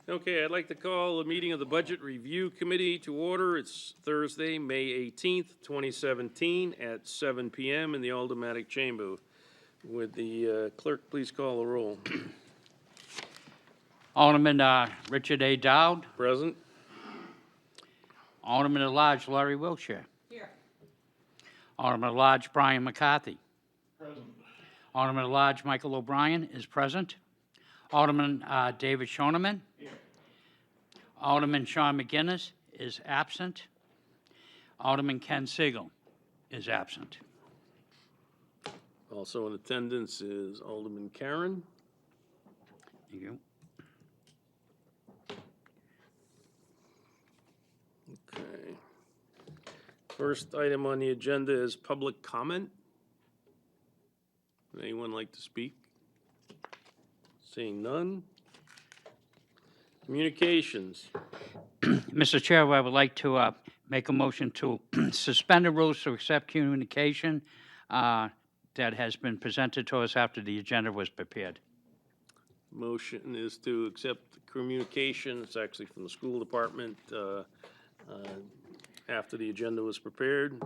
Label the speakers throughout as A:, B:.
A: Okay, I'd like to call a meeting of the Budget Review Committee to order. It's Thursday, May 18th, 2017, at 7 PM in the Aldermanic Chamber. Would the clerk please call the roll?
B: Alderman Richard A. Dowd.
A: Present?
B: Alderman at Large Laurie Wiltshire. Here. Alderman at Large Brian McCarthy. Present. Alderman at Large Michael O'Brien is present. Alderman David Shoneman. Here. Alderman Sean McGinnis is absent. Alderman Ken Siegel is absent.
A: Also in attendance is Alderman Karen.
B: Thank you.
A: Okay. First item on the agenda is public comment. Would anyone like to speak? Seeing none. Communications.
B: Mr. Chair, I would like to make a motion to suspend the rules to accept communication that has been presented to us after the agenda was prepared.
A: Motion is to accept communication. It's actually from the school department after the agenda was prepared.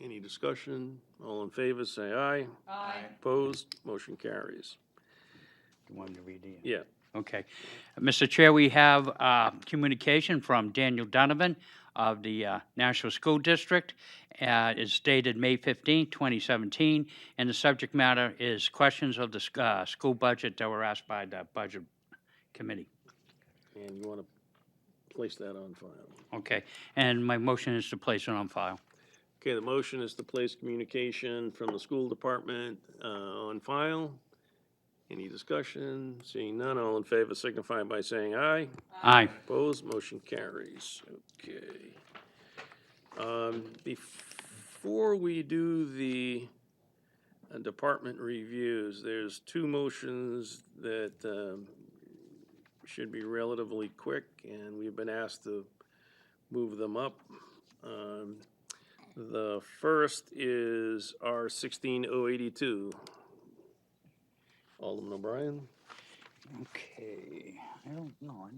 A: Any discussion? All in favor, say aye.
C: Aye.
A: Opposed? Motion carries.
B: You want me to read it?
A: Yeah.
B: Okay. Mr. Chair, we have communication from Daniel Donovan of the National School District. It's dated May 15, 2017, and the subject matter is questions of the school budget that were asked by the Budget Committee.
A: And you want to place that on file?
B: Okay, and my motion is to place it on file.
A: Okay, the motion is to place communication from the school department on file. Any discussion? Seeing none, all in favor signify by saying aye.
B: Aye.
A: Opposed, motion carries. Okay. Before we do the department reviews, there's two motions that should be relatively quick, and we've been asked to move them up. The first is R 16082. Alderman O'Brien?
B: Okay, I don't know, I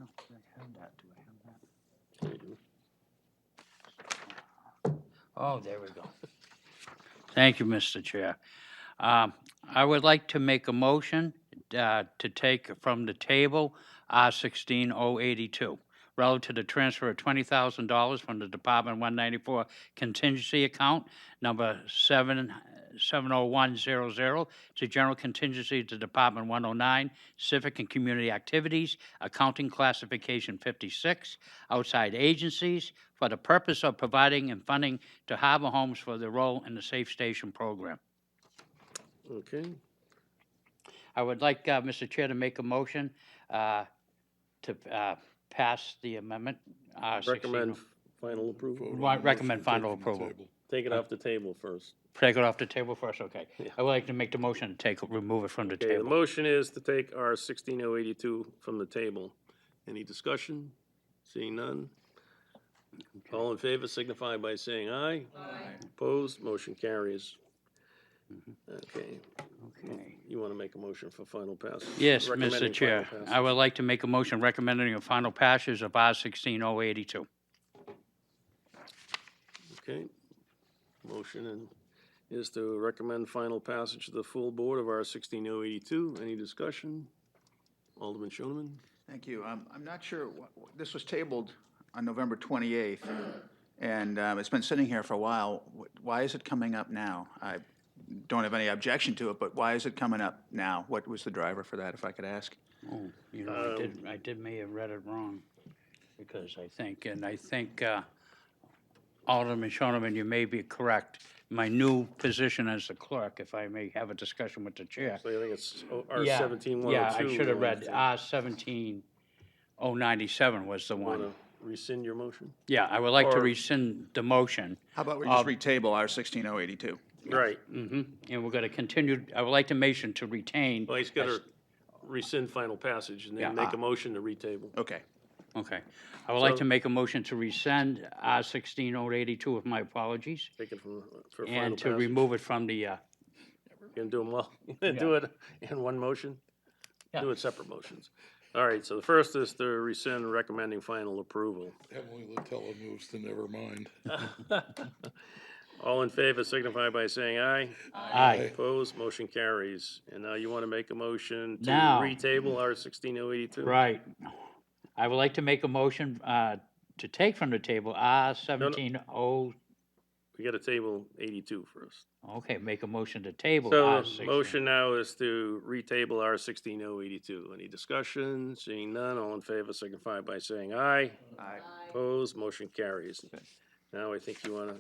B: have that, do I have that?
A: You do.
B: Oh, there we go. Thank you, Mr. Chair. I would like to make a motion to take from the table R-16082, relative to the transfer of $20,000 from the Department 194 contingency account, number 70100, to general contingency to Department 109, civic and community activities, accounting classification 56, outside agencies, for the purpose of providing and funding to harbor homes for their role in the Safe Station program.
A: Okay.
B: I would like, Mr. Chair, to make a motion to pass the amendment.
A: Recommend final approval.
B: Recommend final approval.
A: Take it off the table first.
B: Take it off the table first, okay.
A: Yeah.
B: I would like to make the motion to remove it from the
A: Okay, the
B: table.
A: motion is to take R 16082 from the table. Any discussion? Seeing none? All in favor signify by saying aye.
C: Aye.
A: Opposed, motion carries. Okay,
B: Okay.
A: you want to make a motion for final passage?
B: Yes,
A: Recommending
B: Mr. Chair,
A: final
B: I
A: passage.
B: would like to make a motion recommending a final passage of R-16082.
A: Okay. Motion is to recommend final passage to the full board of R 16082. Any discussion? Alderman Shoneman?
D: Thank you. I'm not sure, this was tabled on November 28th, and it's been sitting here for a while. Why is it coming up now? I don't have any objection to it, but why is it coming up now? What was the driver for that, if I could ask?
B: Oh, you know, I may have read it wrong, because I think Alderman Shoneman, you may be correct. My new position as the clerk, if I may have a discussion with the chair.
A: So I think it's R
B: Yeah,
A: 17102.
B: Yeah, I should have read R-17097 was the
A: Want
B: one.
A: to rescind your motion?
B: Yeah, I would like to
A: or-
B: rescind the motion.
D: How about we just retable our 16082?
A: Right.
B: And we're going to continue, I would like to motion to retain.
A: Well, he's got to rescind final passage and
B: Yeah.
A: then make a motion to retable.
D: Okay.
B: Okay. I would like
A: So-
B: to make a motion to rescind R-16082 with my apologies,
A: Take it for final
B: and to
A: passage.
B: remove it from the,
A: You're going to do them all. You're going to do it in one motion?
B: Yeah.
A: Do it separate motions. All right, so the first is to rescind recommending final approval.
C: Emily Latella moves to never mind.
A: All in favor signify by saying aye.
B: Aye.
A: Opposed, motion carries. And now you want to make a motion to
B: Now.
A: retable our 16082?
B: Right. I would like to make a motion to take from the table R 17
A: We got to table 82 first.
B: okay, make a motion to table
A: So
B: R
A: the
B: 16.
A: motion now is to retable our 16082. Any discussion? Seeing none, all in favor signify by saying aye.
D: Aye.
A: Opposed, motion carries. Now I think you want to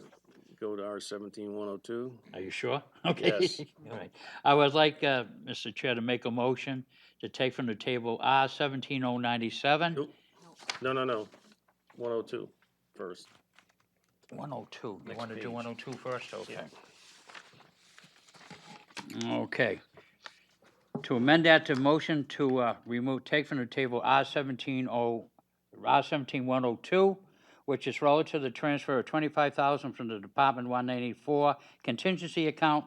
A: go to our 17102.
B: Are you sure? Okay.
A: Yes.
B: All right. I would like, Mr. Chair, to make a motion to take from the table R 17097.
A: Nope. No. 102 first.
B: 102. You
A: Next
B: want to do
A: page.
B: 102 first? Okay. Okay. To amend that to motion to take from the table R 17102, which is relative to the transfer of $25,000 from the Department 194 contingency account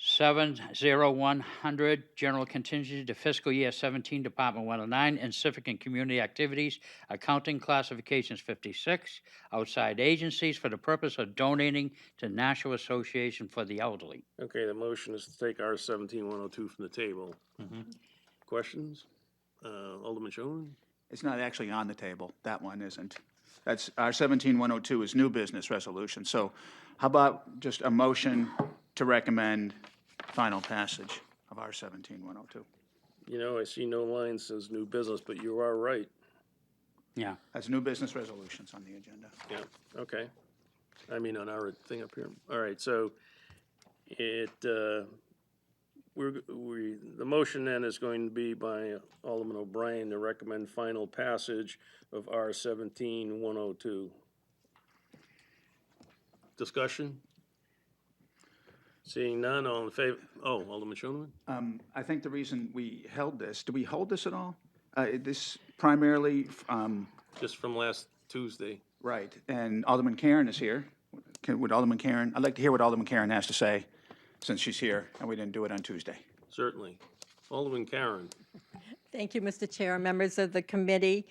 B: 70100, general contingency to fiscal year 17, Department 109, and civic and community activities, accounting classifications 56, outside agencies for the purpose of donating to National Association for the Elderly.
A: Okay, the motion is to take our 17102 from the table. Questions? Alderman Schoen?
D: It's not actually on the table. That one isn't. That's, our 17102 is new business resolution. So how about just a motion to recommend final passage of our 17102?
A: You know, I see no line says new business, but you are right.
B: Yeah.
D: That's new business resolutions on the agenda.
A: Yeah, okay. I mean, on our thing up here. All right, so the motion then is going to be by Alderman O'Brien to recommend final passage of R 17102. Discussion? Seeing none, all in favor, Alderman Schoenman?
D: I think the reason we held this, do we hold this at all? This primarily,
A: Just from last Tuesday.
D: right, and Alderman Karen is here. Would Alderman Karen, I'd like to hear what Alderman Karen has to say, since she's here, and we didn't do it on Tuesday.
A: Certainly. Alderman Karen.
E: Thank you, Mr. Chair, members of the committee.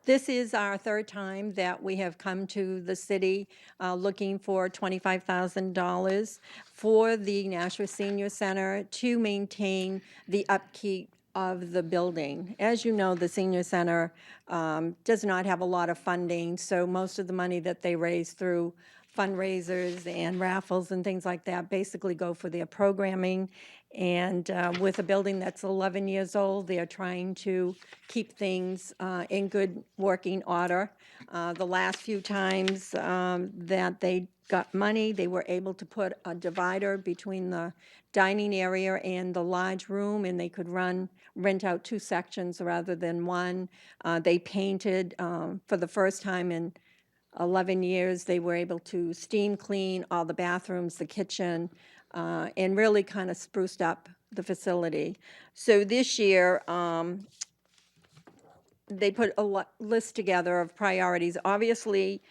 E: This is our third time that we have come to the city looking for $25,000 for the Nashua Senior Center to maintain the upkeep of the building. As you know, the senior center does not have a lot of funding, so most of the money that they raise through fundraisers and raffles and things like that basically go for their programming. And with a building that's 11 years old, they're trying to keep things in good working order. The last few times that they got money, they were able to put a divider between the dining area and the large room, and they could rent out two sections rather than one. They painted, for the first time in 11 years, they were able to steam clean all the bathrooms, the kitchen, and really kind of spruced up the facility. So this year, they put a list together of priorities. Obviously,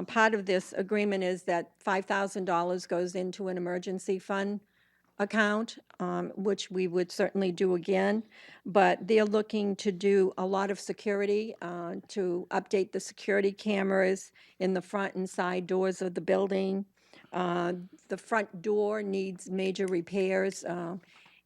E: part of this agreement is that $5,000 goes into an emergency fund account, which we would certainly do again. But they're looking to do a lot of security, to update the security cameras in the front and side doors of the building. The front door needs major repairs.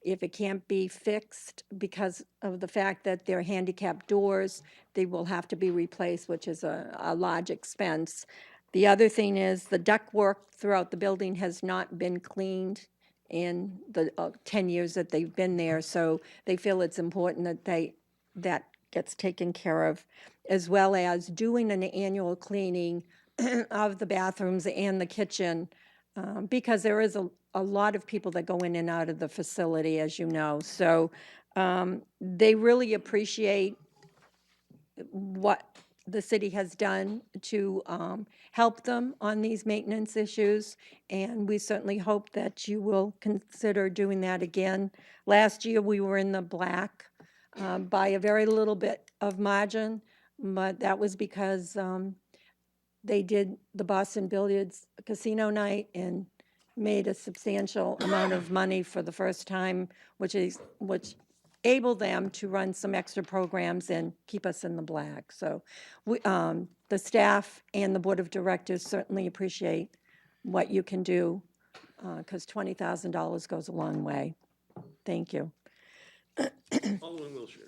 E: If it can't be fixed because of the fact that they're handicapped doors, they will have to be replaced, which is a large expense. The other thing is the ductwork throughout the building has not been cleaned in the 10 years that they've been there, so they feel it's important that that gets taken care of, as well as doing an annual cleaning of the bathrooms and the kitchen, because there is a lot of people that go in and out of the facility, as you know. So they really appreciate what the city has done to help them on these maintenance issues, and we certainly hope that you will consider doing that again. Last year, we were in the black by a very little bit of margin, but that was because they did the Boston Billiards Casino night and made a substantial amount of money for the first time, which enable them to run some extra programs and keep us in the black. So the staff and the Board of Directors certainly appreciate what you can do, because $20,000 goes a long way. Thank you.
A: Alderman Wiltshire.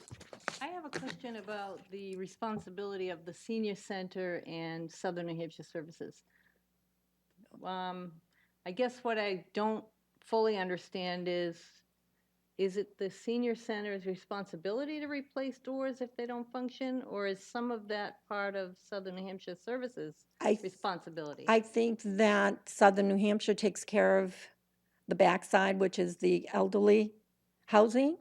F: I have a question about the responsibility of the senior center and Southern New Hampshire Services. I guess what I don't fully understand is it the senior center's responsibility to replace doors if they don't function? Or is some of that part of Southern New Hampshire Services' responsibility?
E: I think that Southern New Hampshire takes care of the backside, which is the elderly housing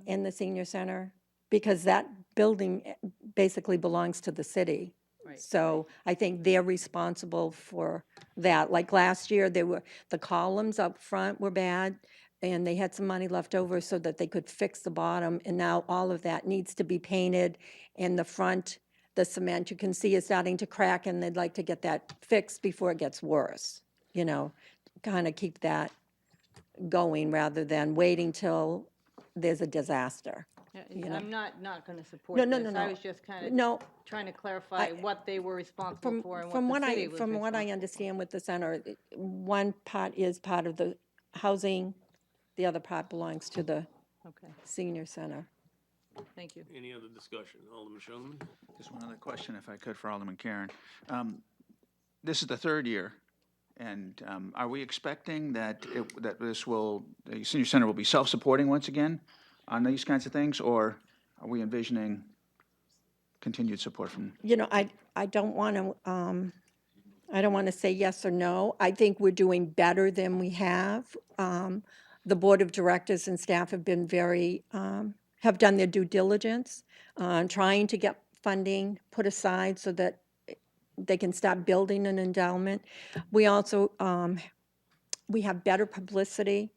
E: and the senior center, because that building basically belongs to the city.
F: Right,
E: So I think they're responsible for that. Like last year, the columns up front were bad, and they had some money left over so that they could fix the bottom, and now all of that needs to be painted, and the front, the cement, you can see is starting to crack, and they'd like to get that fixed before it gets worse, kind of keep that going rather than waiting till there's a disaster.
F: I'm not going to support
E: No,
F: this.
E: no, no, no.
F: I was just kind of
E: No,
F: trying to clarify what they were responsible for and what
E: from
F: the
E: what
F: city was
E: from what I
F: responsible.
E: understand with the center, one part is part of the housing, the other part belongs to the
F: Okay,
E: senior center.
F: thank you.
A: Any other discussion? Alderman Shoneman?
D: Just one other question, if I could, for Alderman Karen. This is the third year, and are we expecting that the senior center will be self-supporting once again on these kinds of things, or are we envisioning continued support from?
E: I don't want to say yes or no. I think we're doing better than we have. The Board of Directors and staff have been have done their due diligence, trying to get funding put aside so that they can start building an endowment. We also, we have better publicity,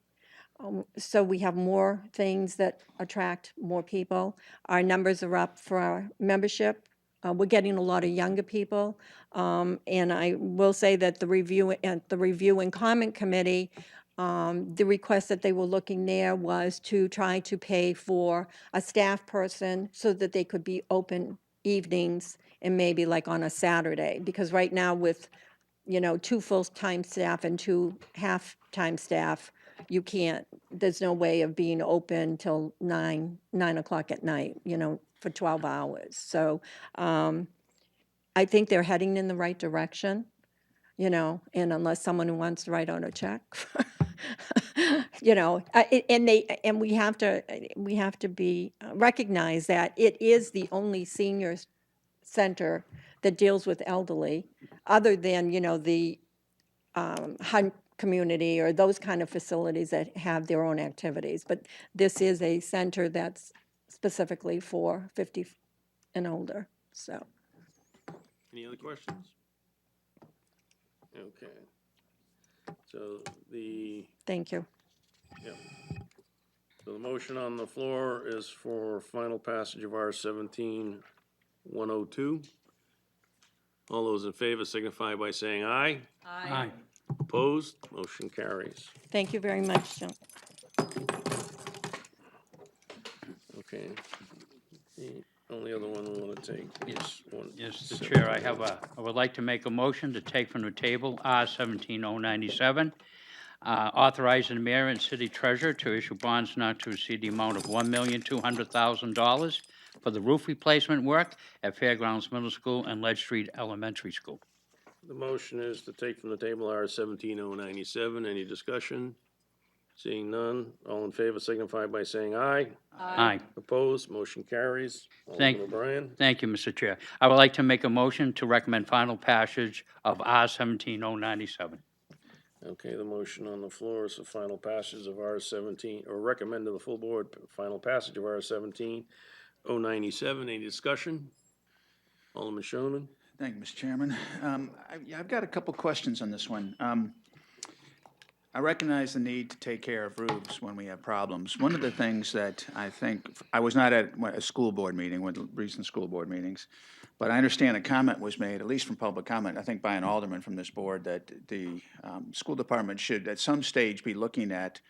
E: so we have more things that attract more people. Our numbers are up for our membership. We're getting a lot of younger people. And I will say that the review and comment committee, the request that they were looking there was to try to pay for a staff person so that they could be open evenings and maybe like on a Saturday. Because right now with, 2 full-time staff and 2 half-time staff, you can't, there's no way of being open till 9 o'clock at night, for 12 hours. So I think they're heading in the right direction, and unless someone wants to write out a check, and we have to be, recognize that it is the only senior center that deals with elderly, other than, the Hunt community or those kind of facilities that have their own activities. But this is a center that's specifically for 50 and older, so.
A: Any other questions? Okay. So
E: Thank you.
A: yeah. So the motion on the floor is for final passage of R-17-102. All those in favor signify by saying aye.
B: Aye.
A: Opposed? Motion carries.
E: Thank you very much, John.
A: Okay. The only other one we want to take is one.
B: Yes, Mr. Chair, I would like to make a motion to take from the table R-17-097, authorizing the mayor and city treasurer to issue bonds not to exceed the amount of $1,200,000 for the roof replacement work at Fairgrounds Middle School and Ledge Street Elementary School.
A: The motion is to take from the table R-17-097. Any discussion? Seeing none, all in favor signify by saying aye.
B: Aye.
A: Opposed? Motion carries. Alderman O'Brien?
B: Thank you, Mr. Chair. I would like to make a motion to recommend final passage of R-17-097.
A: Okay, the motion on the floor is for final passage of R-17, or recommend to the full board final passage of R-17-097. Any discussion? Alderman Shoneman?
D: Thank you, Mr. Chairman. I've got a couple questions on this one. I recognize the need to take care of roofs when we have problems. One of the things that I think, I was not at a school board meeting, one of the recent school board meetings, but I understand a comment was made, at least from public comment, I think by an alderman from this board, that the school department should at some stage be looking at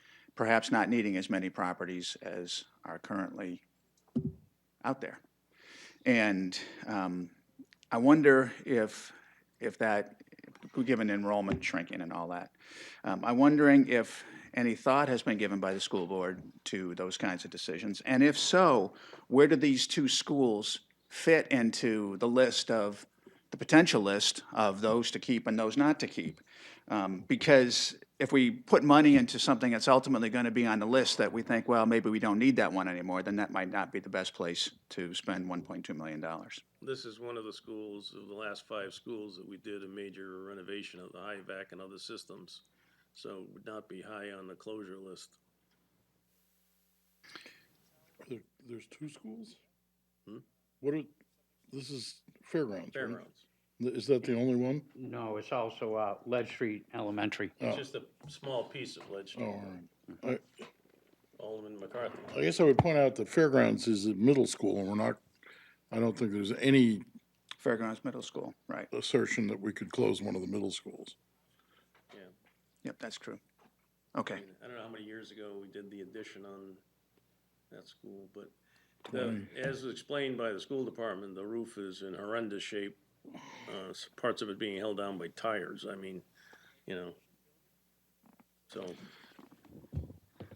D: perhaps not needing as many properties as are currently out there. And I wonder if that, given enrollment shrinking and all that, I'm wondering if any thought has been given by the school board to those kinds of decisions. And if so, where do these two schools fit into the list of, the potential list of those to keep and those not to keep? Because if we put money into something that's ultimately going to be on the list that we think, well, maybe we don't need that one anymore, then that might not be the best place to spend $1.2 million.
A: This is one of the schools, of the last 5 schools, that we did a major renovation of the HVAC and other systems. So it would not be high on the closure list.
C: There's 2 schools?
A: Hmm?
C: What are, this is Fairgrounds, right?
A: Fairgrounds.
C: Is that the only one?
B: No, it's also Lead Street Elementary.
A: It's just a small piece of Ledge
C: Oh,
A: Street.
C: all right.
A: Alderman McCarthy.
C: I guess I would point out that Fairgrounds is a middle school, and we're not, I don't think there's any
D: Fairgrounds Middle School, right.
C: assertion that we could close one of the middle schools.
A: Yeah.
D: Yep, that's true. Okay.
A: I don't know how many years ago we did the addition on that school, but as explained by the school department, the roof is in horrendous shape. Parts of it being held down by tires. I mean, you know, so,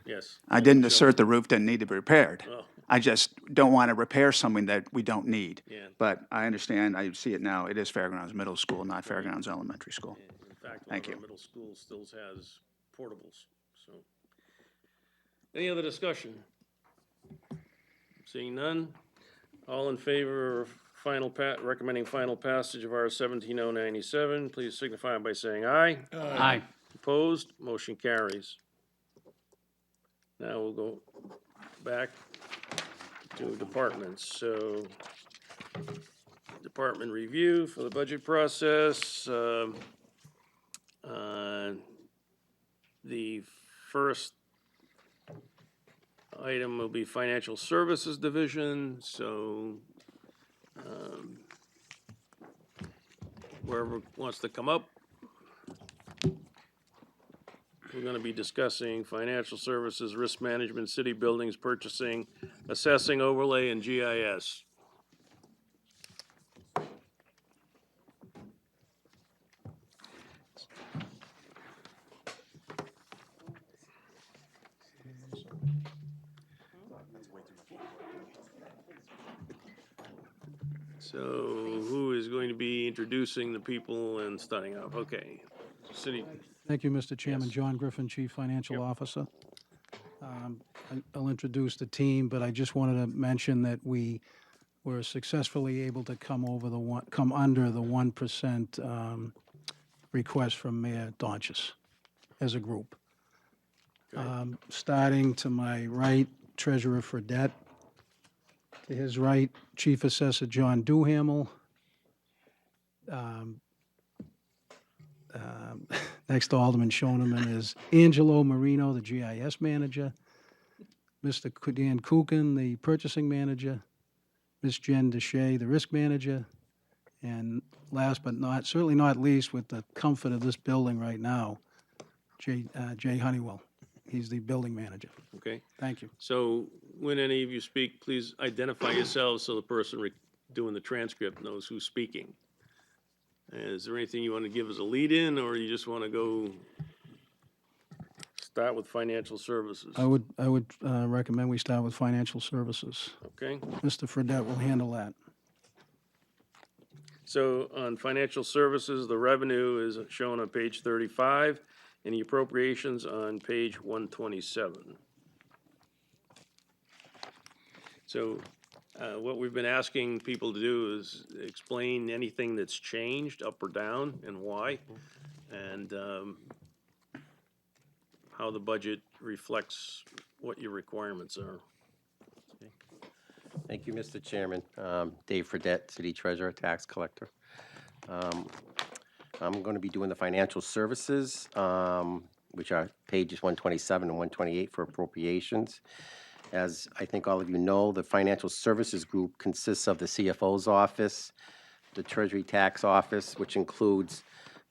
A: yes.
D: I didn't assert the roof didn't need to be repaired.
A: Oh,
D: I just don't want to repair something that we don't need.
A: yeah.
D: But I understand, I see it now, it is Fairgrounds Middle School, not Fairgrounds Elementary School.
A: In fact, one
D: Thank
A: of our
D: you.
A: middle schools still has portables, so. Any other discussion? Seeing none, all in favor of recommending final passage of R 17097, please signify by saying aye.
B: Aye.
A: Opposed, motion carries. Now we'll go back to departments, so department review for the budget process. The first item will be Financial Services Division, so whoever wants to come up. We're gonna be discussing financial services, risk management, city buildings, purchasing, assessing, overlay, and GIS. So who is going to be introducing the people and starting off? Okay, city,
G: Thank you, Mr. Chairman.
A: Yes.
G: John Griffin, Chief Financial Officer. I'll introduce the team, but I just wanted to mention that we were successfully able to come under the 1% request from Mayor Donches as a group. Starting to my right, Treasurer Fredette. To his right, Chief Assessor John Duhamel. Next to Alderman Shoneman is Angelo Marino, the GIS manager, Mr. Dan Kukin, the purchasing manager, Ms. Jen Deshay, the risk manager, and last but certainly not least, with the comfort of this building right now, Jay Honeywell. He's the building manager.
A: okay?
G: Thank you.
A: So when any of you speak, please identify yourselves so the person doing the transcript knows who's speaking. Is there anything you want to give as a lead-in, or you just want to go start with financial services?
G: I would recommend we start with financial services.
A: Okay,
G: Mr. Fredette will handle that.
A: so on financial services, the revenue is shown on page 35, and the appropriations on page 127. So what we've been asking people to do is explain anything that's changed, up or down, and why, and how the budget reflects what your requirements are.
H: Thank you, Mr. Chairman. Dave Fredette, City Treasurer, Tax Collector. I'm going to be doing the financial services, which are pages 127 and 128 for appropriations. As I think all of you know, the Financial Services Group consists of the CFO's office, the Treasury Tax Office, which includes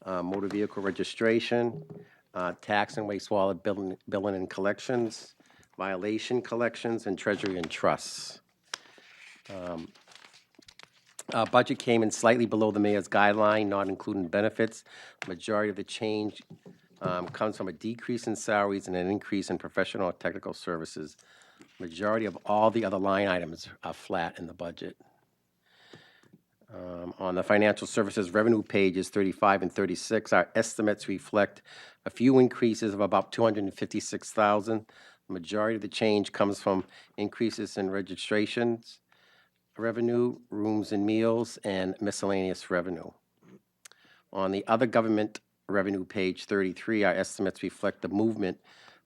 H: motor vehicle registration, tax and wastewater billing and collections, violation collections, and treasury and trusts. Budget came in slightly below the mayor's guideline, not including benefits. Majority of the change comes from a decrease in salaries and an increase in professional or technical services. Majority of all the other line items are flat in the budget. On the financial services revenue pages 35 and 36, our estimates reflect a few increases of about 256,000. The majority of the change comes from increases in registrations, revenue, rooms and meals, and miscellaneous revenue. On the other government revenue page 33, our estimates reflect the movement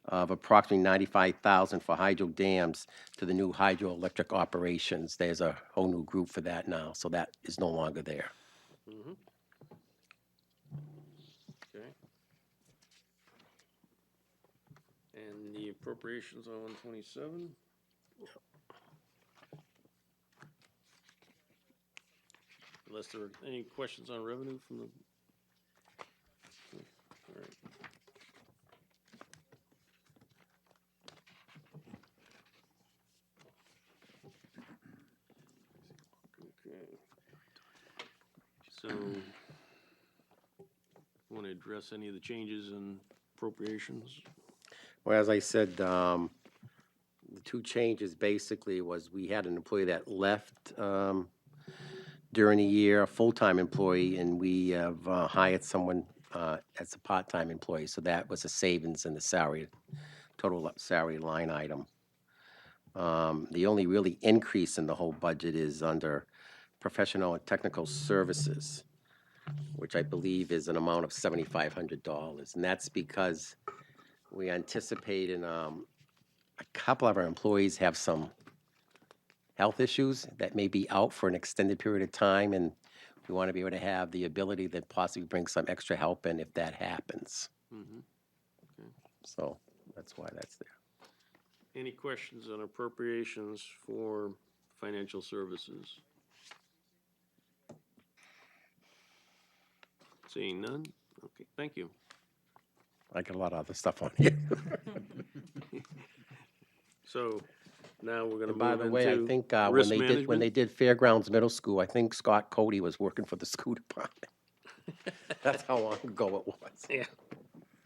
H: of approximately 95,000 for hydro dams to the new hydroelectric operations. There's a whole new group for that now, so that is no longer there.
A: Okay. And the appropriations on 127? Unless there are any questions on revenue from the, all right. Okay. So, want to address any of the changes in appropriations?
H: Well, as I said, the two changes basically was we had an employee that left during the year, a full-time employee, and we have hired someone as a part-time employee. So that was a savings in the salary, total salary line item. The only really increase in the whole budget is under professional and technical services, which I believe is an amount of $7,500. And that's because we anticipate a couple of our employees have some health issues that may be out for an extended period of time, and we want to be able to have the ability to possibly bring some extra help in if that happens. So that's why that's there.
A: Any questions on appropriations for financial services? Seeing none? Okay, thank you.
H: I got a lot of other stuff on here.
A: So now we're going to
H: And by
A: move
H: the
A: into
H: way, I think when
A: risk
H: they
A: management.
H: did Fairgrounds Middle School, I think Scott Cody was working for the school department. That's how long ago it was,
A: Yeah.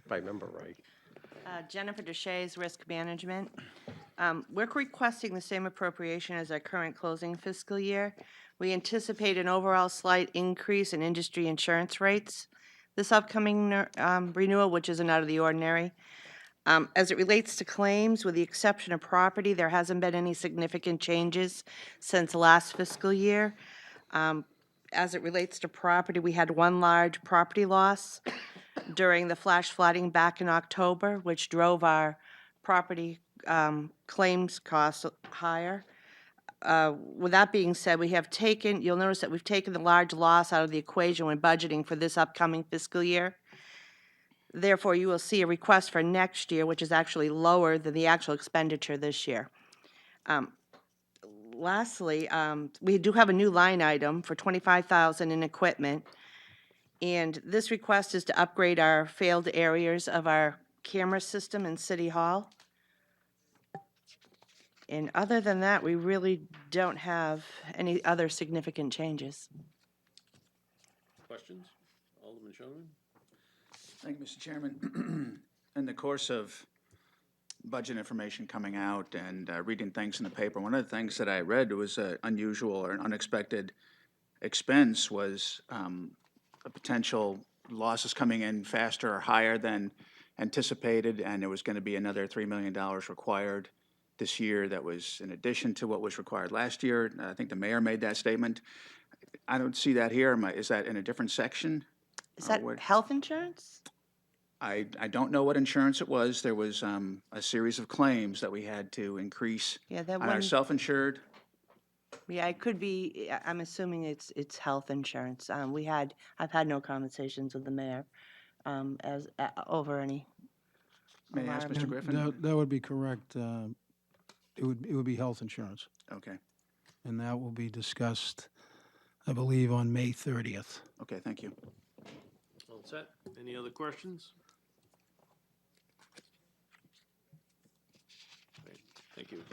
H: if I remember right.
I: Jennifer Deshaies, Risk Management. We're requesting the same appropriation as our current closing fiscal year. We anticipate an overall slight increase in industry insurance rates this upcoming renewal, which isn't out of the ordinary. As it relates to claims, with the exception of property, there hasn't been any significant changes since last fiscal year. As it relates to property, we had one large property loss during the flash flooding back in October, which drove our property claims costs higher. With that being said, you'll notice that we've taken the large loss out of the equation when budgeting for this upcoming fiscal year. Therefore, you will see a request for next year, which is actually lower than the actual expenditure this year. Lastly, we do have a new line item for $25,000 in equipment. And this request is to upgrade our failed areas of our camera system in City Hall. And other than that, we really don't have any other significant changes.
A: Questions? Alderman Schoenman?
D: Thank you, Mr. Chairman. In the course of budget information coming out and reading things in the paper, one of the things that I read was an unusual or an unexpected expense was a potential losses coming in faster or higher than anticipated, and there was going to be another $3 million required this year that was in addition to what was required last year. I think the mayor made that statement. I don't see that here. Is that in a different section?
I: Is that health insurance?
D: I don't know what insurance it was. There was a series of claims that we had to increase
I: Yeah, that
D: on our
I: one,
D: self-insured.
I: yeah, it could be, I'm assuming it's health insurance. I've had no conversations with the mayor over any.
D: May I ask, Mr.
G: Yeah,
D: Griffin?
G: That would be correct. It would be health insurance,
D: Okay,
G: and that will be discussed, I believe, on May 30th.
D: okay, thank you.
A: All set? Any other questions? Thank you.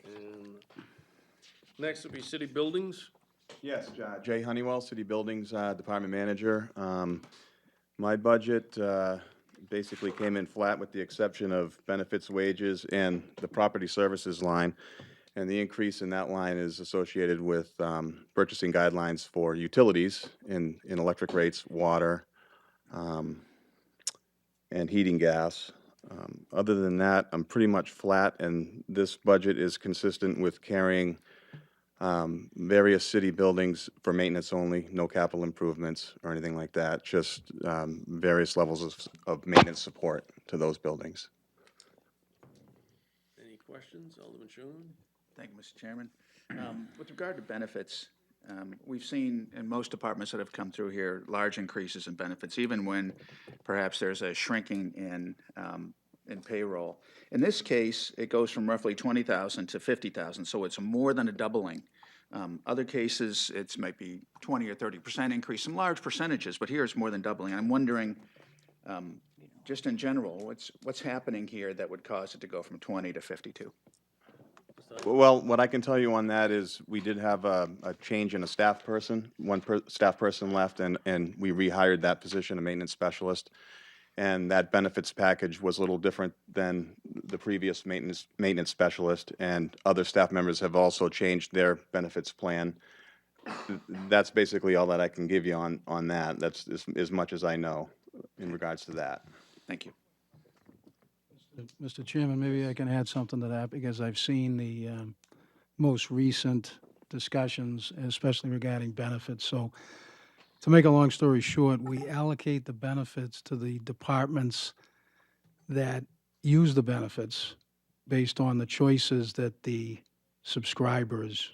A: And next will be city buildings.
J: Yes, Jay Honeywell, City Buildings Department Manager. My budget basically came in flat with the exception of benefits, wages, and the property services line. And the increase in that line is associated with purchasing guidelines for utilities in electric rates, water, and heating gas. Other than that, I'm pretty much flat, and this budget is consistent with carrying various city buildings for maintenance only, no capital improvements or anything like that, just various levels of maintenance support to those buildings.
A: Any questions? Alderman Schoen?
D: Thank you, Mr. Chairman. With regard to benefits, we've seen in most departments that have come through here, large increases in benefits, even when perhaps there's a shrinking in payroll. In this case, it goes from roughly 20,000 to 50,000, so it's more than a doubling. Other cases, it's might be 20 or 30% increase, some large percentages, but here it's more than doubling. I'm wondering, just in general, what's happening here that would cause it to go from 20 to 52?
J: Well, what I can tell you on that is we did have a change in a staff person. Staff person left, and we rehired that position, a maintenance specialist. And that benefits package was a little different than the previous maintenance specialist, and other staff members have also changed their benefits plan. That's basically all that I can give you on that. That's as much as I know in regards to that.
D: Thank you.
G: Mr. Chairman, maybe I can add something to that, because I've seen the most recent discussions, especially regarding benefits. So to make a long story short, we allocate the benefits to the departments that use the benefits based on the choices that the subscribers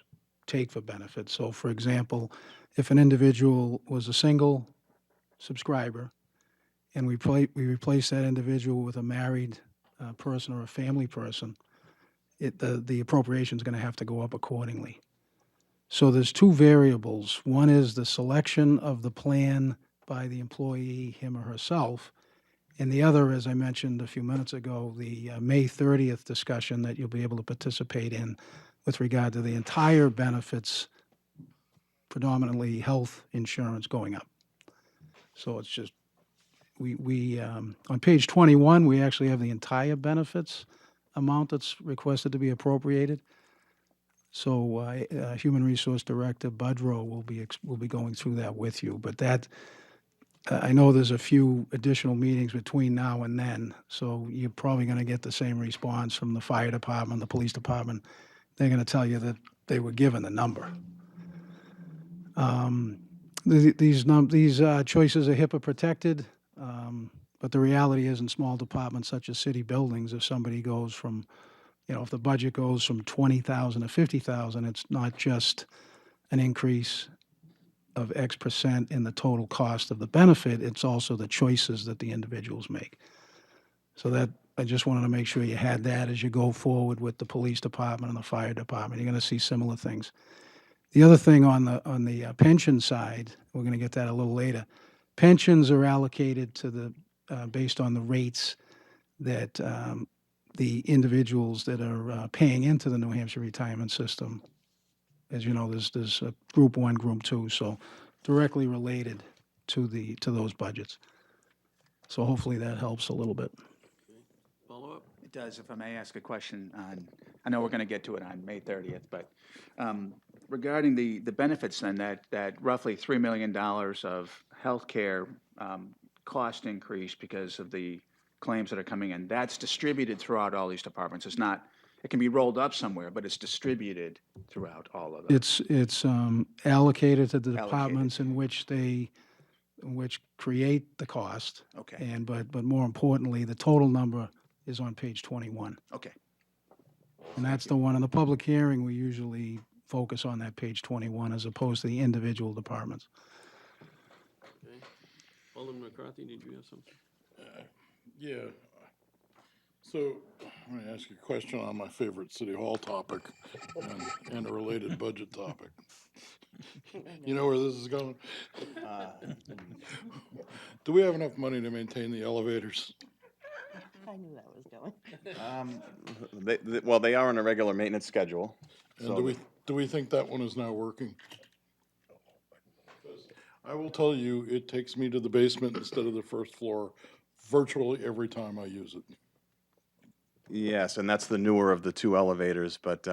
G: take for benefits. So for example, if an individual was a single subscriber and we replace that individual with a married person or a family person, the appropriation is going to have to go up accordingly. So there's two variables. One is the selection of the plan by the employee, him or herself, and the other, as I mentioned a few minutes ago, the May 30th discussion that you'll be able to participate in with regard to the entire benefits, predominantly health insurance, going up. So it's just, we on page 21, we actually have the entire benefits amount that's requested to be appropriated. So Human Resource Director Budrow will be going through that with you. But that, I know there's a few additional meetings between now and then, so you're probably going to get the same response from the fire department, the police department. They're going to tell you that they were given the number. These choices are HIPAA protected, but the reality is in small departments such as city buildings, if somebody goes from, if the budget goes from 20,000 to 50,000, it's not just an increase of X percent in the total cost of the benefit, it's also the choices that the individuals make. So that, I just wanted to make sure you had that as you go forward with the police department and the fire department. You're going to see similar things. The other thing on the pension side, we're going to get that a little later. Pensions are allocated to the based on the rates that the individuals that are paying into the New Hampshire retirement system. As you know, there's a Group 1, Group 2, so directly related to those budgets. So hopefully that helps a little bit.
A: Follow up?
D: It does. If I may ask a question on, I know we're going to get to it on May 30th, but regarding the benefits then, that roughly $3 million of healthcare cost increase because of the claims that are coming in, that's distributed throughout all these departments. It's not, it can be rolled up somewhere, but it's distributed throughout all of them.
G: It's allocated to the departments in which create the cost.
D: Okay.
G: But more importantly, the total number is on page 21.
D: Okay.
G: And that's the one, in the public hearing, we usually focus on that page 21 as opposed to the individual departments.
A: Okay. Alderman McCarthy, did you have something?
C: Yeah. So I'm going to ask you a question on my favorite city hall topic and a related budget topic. You know where this is going? Do we have enough money to maintain the elevators?
I: I knew that was going.
J: Well, they are on a regular maintenance schedule.
C: And
J: So
C: do we think that one is now working? I will tell you, it takes me to the basement instead of the first floor virtually every time I use it.
J: Yes, and that's the newer of the two elevators, but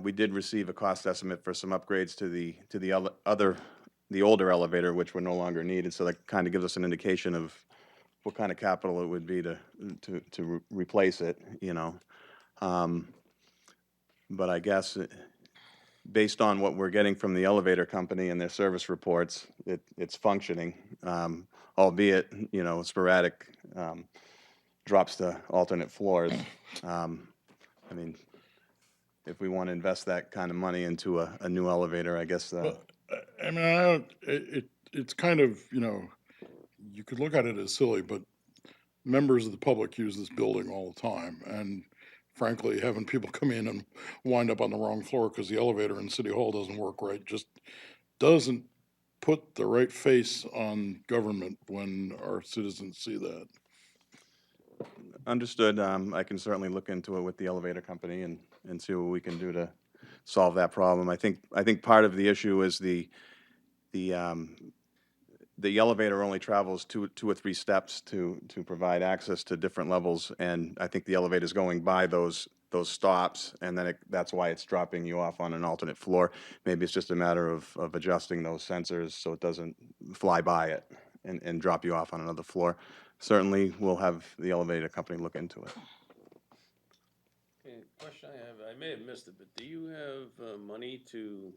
J: we did receive a cost estimate for some upgrades to the older elevator, which were no longer needed, so that kind of gives us an indication of what kind of capital it would be to replace it, you know. But I guess, based on what we're getting from the elevator company and their service reports, it's functioning, albeit, you know, sporadic drops to alternate floors. I mean, if we want to invest that kind of money into a new elevator, I guess,
C: I mean, I don't, it's kind of, you know, you could look at it as silly, but members of the public use this building all the time. And frankly, having people come in and wind up on the wrong floor because the elevator in City Hall doesn't work right just doesn't put the right face on government when our citizens see that.
J: understood. I can certainly look into it with the elevator company and see what we can do to solve that problem. I think part of the issue is the elevator only travels two or three steps to provide access to different levels, and I think the elevator's going by those stops, and then that's why it's dropping you off on an alternate floor. Maybe it's just a matter of adjusting those sensors so it doesn't fly by it and drop you off on another floor. Certainly, we'll have the elevator company look into it.
A: Okay, question I have, I may have missed it, but do you have money to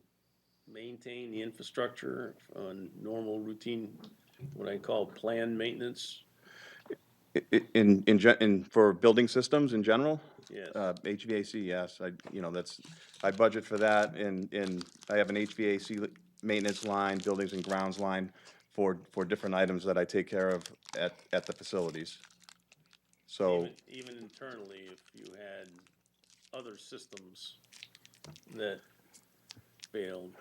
A: maintain the infrastructure on normal routine, what I call planned maintenance?
J: For building systems in general?
A: Yes.
J: HVAC, yes, I budget for that, and I have an HVAC maintenance line, buildings and grounds line for different items that I take care of at the facilities. So,
A: Even internally, if you had other systems that failed.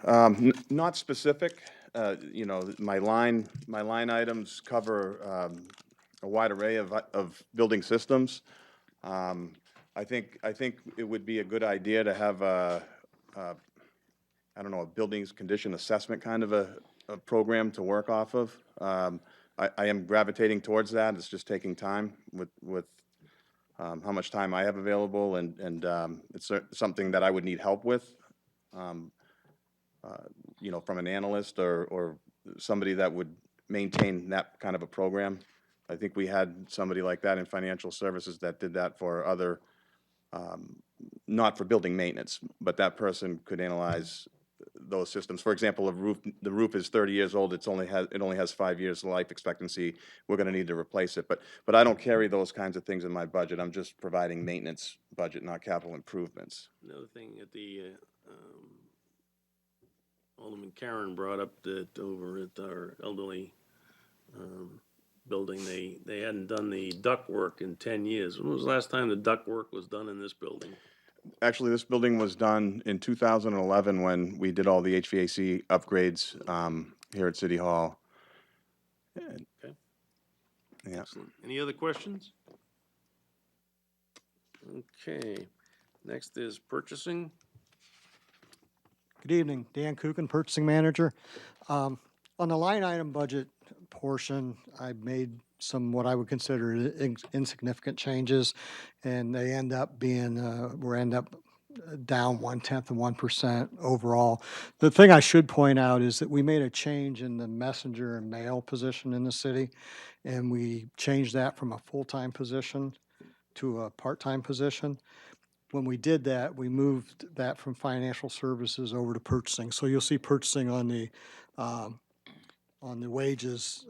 J: not specific, my line items cover a wide array of building systems. I think it would be a good idea to have I don't know, a buildings condition assessment kind of a program to work off of. I am gravitating towards that. It's just taking time with how much time I have available, and it's something that I would need help with, from an analyst or somebody that would maintain that kind of a program. I think we had somebody like that in financial services that did that for other, not for building maintenance, but that person could analyze those systems. For example, the roof is 30 years old, it only has 5 years life expectancy, we're gonna need to replace it. But I don't carry those kinds of things in my budget, I'm just providing maintenance budget, not capital improvements.
A: Another thing at the, Alderman Karen brought up that over at our elderly building, they hadn't done the duct work in 10 years. When was the last time the duct work was done in this building?
J: Actually, this building was done in 2011 when we did all the HVAC upgrades here at City Hall.
A: Okay.
J: Yeah.
A: Excellent. Any other questions? Okay, next is purchasing.
K: Good evening, Dan Kuchen, Purchasing Manager. On the line item budget portion, I made some what I would consider insignificant changes, and they end up being, down 0.1% overall. The thing I should point out is that we made a change in the messenger and mail position in the city, and we changed that from a full-time position to a part-time position. When we did that, we moved that from financial services over to purchasing. So you'll see purchasing on the wages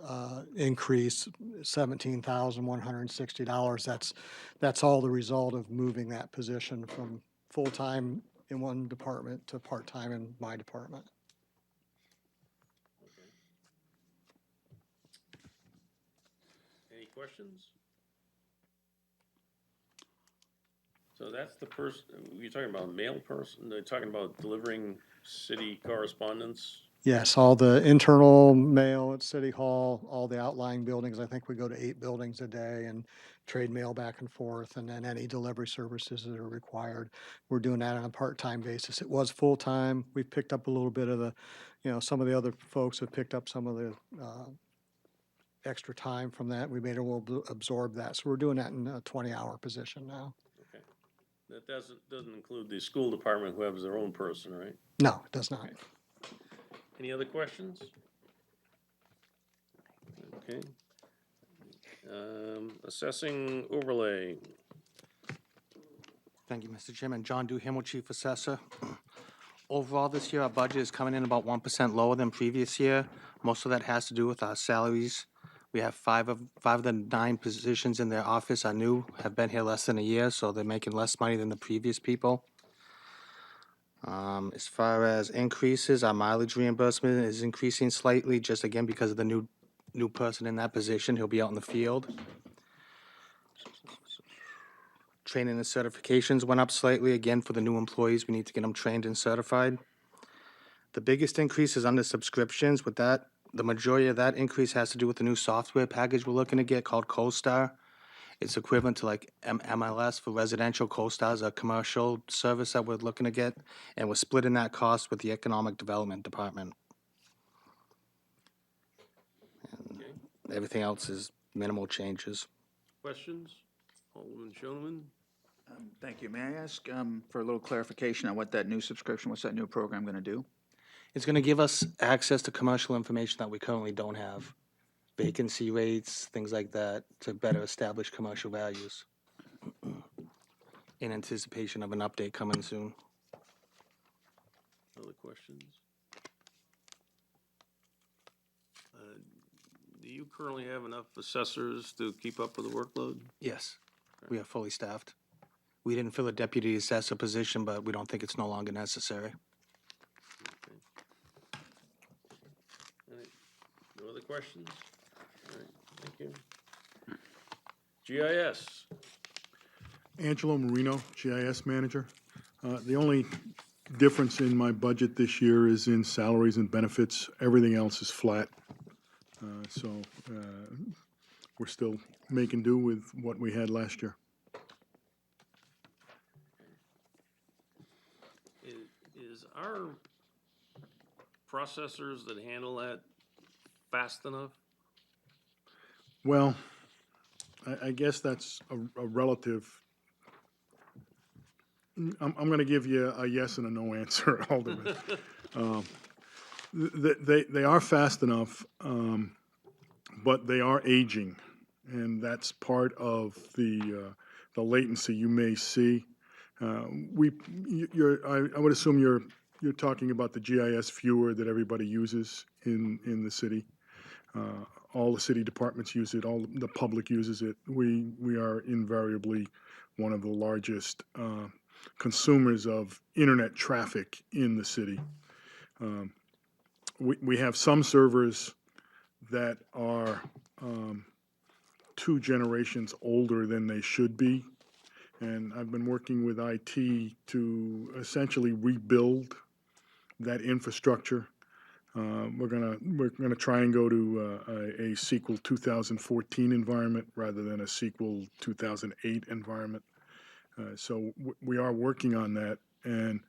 K: increase $17,160. That's all the result of moving that position from full-time in one department to part-time in my department.
A: Any questions? So that's the person, you're talking about mail person, they're talking about delivering city correspondence?
K: Yes, all the internal mail at City Hall, all the outlying buildings. I think we go to 8 buildings a day and trade mail back and forth, and then any delivery services that are required. We're doing that on a part-time basis. It was full-time. We've picked up a little bit of the, some of the other folks have picked up some of the extra time from that. We made able to absorb that. So we're doing that in a 20-hour position now.
A: Okay. That doesn't include the school department who has their own person, right?
K: No, it does not.
A: Any other questions? Okay. Assessing overlay.
L: Thank you, Mr. Chairman. John Duhamel, Chief Assessor. Overall, this year, our budget is coming in about 1% lower than previous year. Most of that has to do with our salaries. We have five of the 9 positions in their office are new, have been here less than a year, so they're making less money than the previous people. As far as increases, our mileage reimbursement is increasing slightly, just again because of the new person in that position. He'll be out in the field. Training and certifications went up slightly. Again, for the new employees, we need to get them trained and certified. The biggest increase is under subscriptions. With that, the majority of that increase has to do with the new software package we're looking to get called CoStar. It's equivalent to like MLS for residential. CoStar is a commercial service that we're looking to get, and we're splitting that cost with the Economic Development Department. And everything else is minimal changes.
A: Questions? Alderman Schoneman?
D: Thank you. May I ask for a little clarification on what that new subscription, what's that new program going to do?
L: It's going to give us access to commercial information that we currently don't have. Vacancy rates, things like that, to better establish commercial values in anticipation of an update coming soon.
A: Other questions? Do you currently have enough assessors to keep up with the workload?
L: Yes, we are fully staffed. We didn't fill a deputy assessor position, but we don't think it's no longer necessary.
A: Okay. All right. No other questions? All right, thank you. GIS.
C: Angelo Marino, GIS Manager. The only difference in my budget this year is in salaries and benefits. Everything else is flat. So we're still making do with what we had last year.
A: Is our processors that handle that fast enough?
C: Well, I guess that's a relative. I'm going to give you a yes and a no answer, Alderman. They are fast enough, but they are aging, and that's part of the latency you may see. I would assume you're talking about the GIS viewer that everybody uses in the city. All the city departments use it. All the public uses it. We are invariably one of the largest consumers of internet traffic in the city. We have some servers that are 2 generations older than they should be, and I've been working with IT to essentially rebuild that infrastructure. We're gonna try and go to a SQL 2014 environment rather than a SQL 2008 environment. So we are working on that, and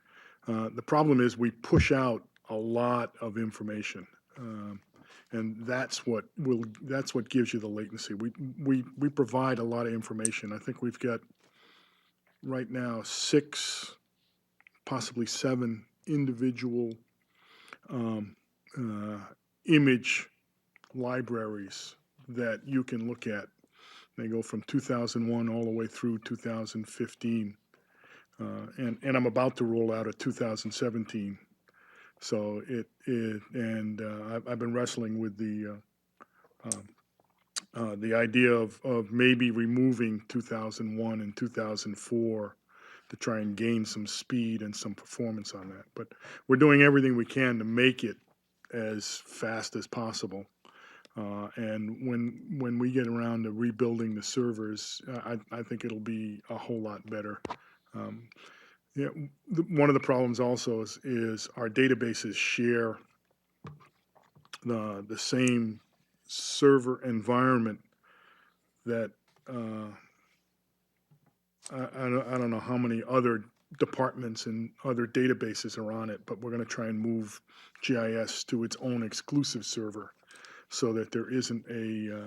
C: the problem is we push out a lot of information, and that's what gives you the latency. We provide a lot of information. I think we've got right now 6, possibly 7 individual image libraries that you can look at. They go from 2001 all the way through 2015, and I'm about to roll out a 2017. So I've been wrestling with the idea of maybe removing 2001 and 2004 to try and gain some speed and some performance on that. But we're doing everything we can to make it as fast as possible. And when we get around to rebuilding the servers, I think it'll be a whole lot better. One of the problems also is our databases share the same server environment that, I don't know how many other departments and other databases are on it, but we're gonna try and move GIS to its own exclusive server so that there isn't a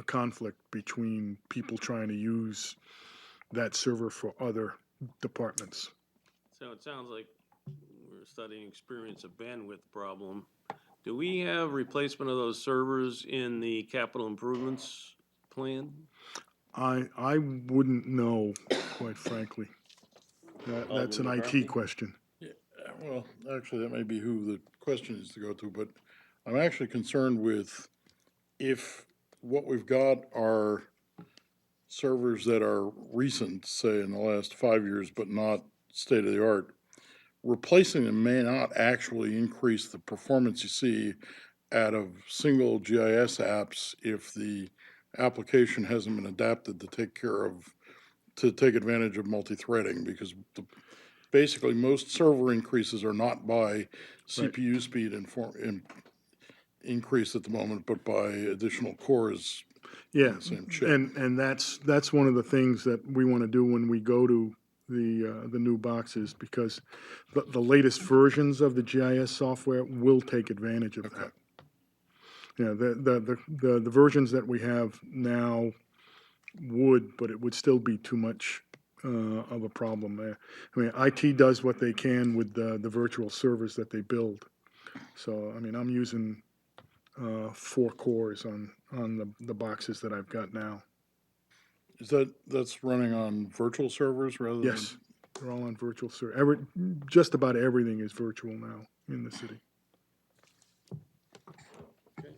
C: conflict between people trying to use that server for other departments.
A: So it sounds like we're studying experience a bandwidth problem. Do we have replacement of those servers in the capital improvements plan?
C: I wouldn't know, quite frankly. That's an
A: Alderman
C: IT
A: McCarthy?
C: question. Yeah, well, actually, that may be who the question is to go to, but I'm actually concerned with if what we've got are servers that are recent, say in the last 5 years, but not state of the art, replacing them may not actually increase the performance you see out of single GIS apps if the application hasn't been adapted to take advantage of multi-threading, because basically most server increases are not by CPU speed increase at the moment, but by additional cores.
M: Yeah,
C: the same chip.
M: and that's one of the things that we want to do when we go to the new boxes, because the latest versions of the GIS software will take advantage of that. Yeah, the versions that we have now would, but it would still be too much of a problem there. I mean, IT does what they can with the virtual servers that they build. So, I mean, I'm using 4 cores on the boxes that I've got now.
C: That's running on virtual servers rather than?
M: Yes, they're all on virtual server. Just about everything is virtual now in the city.
A: Okay,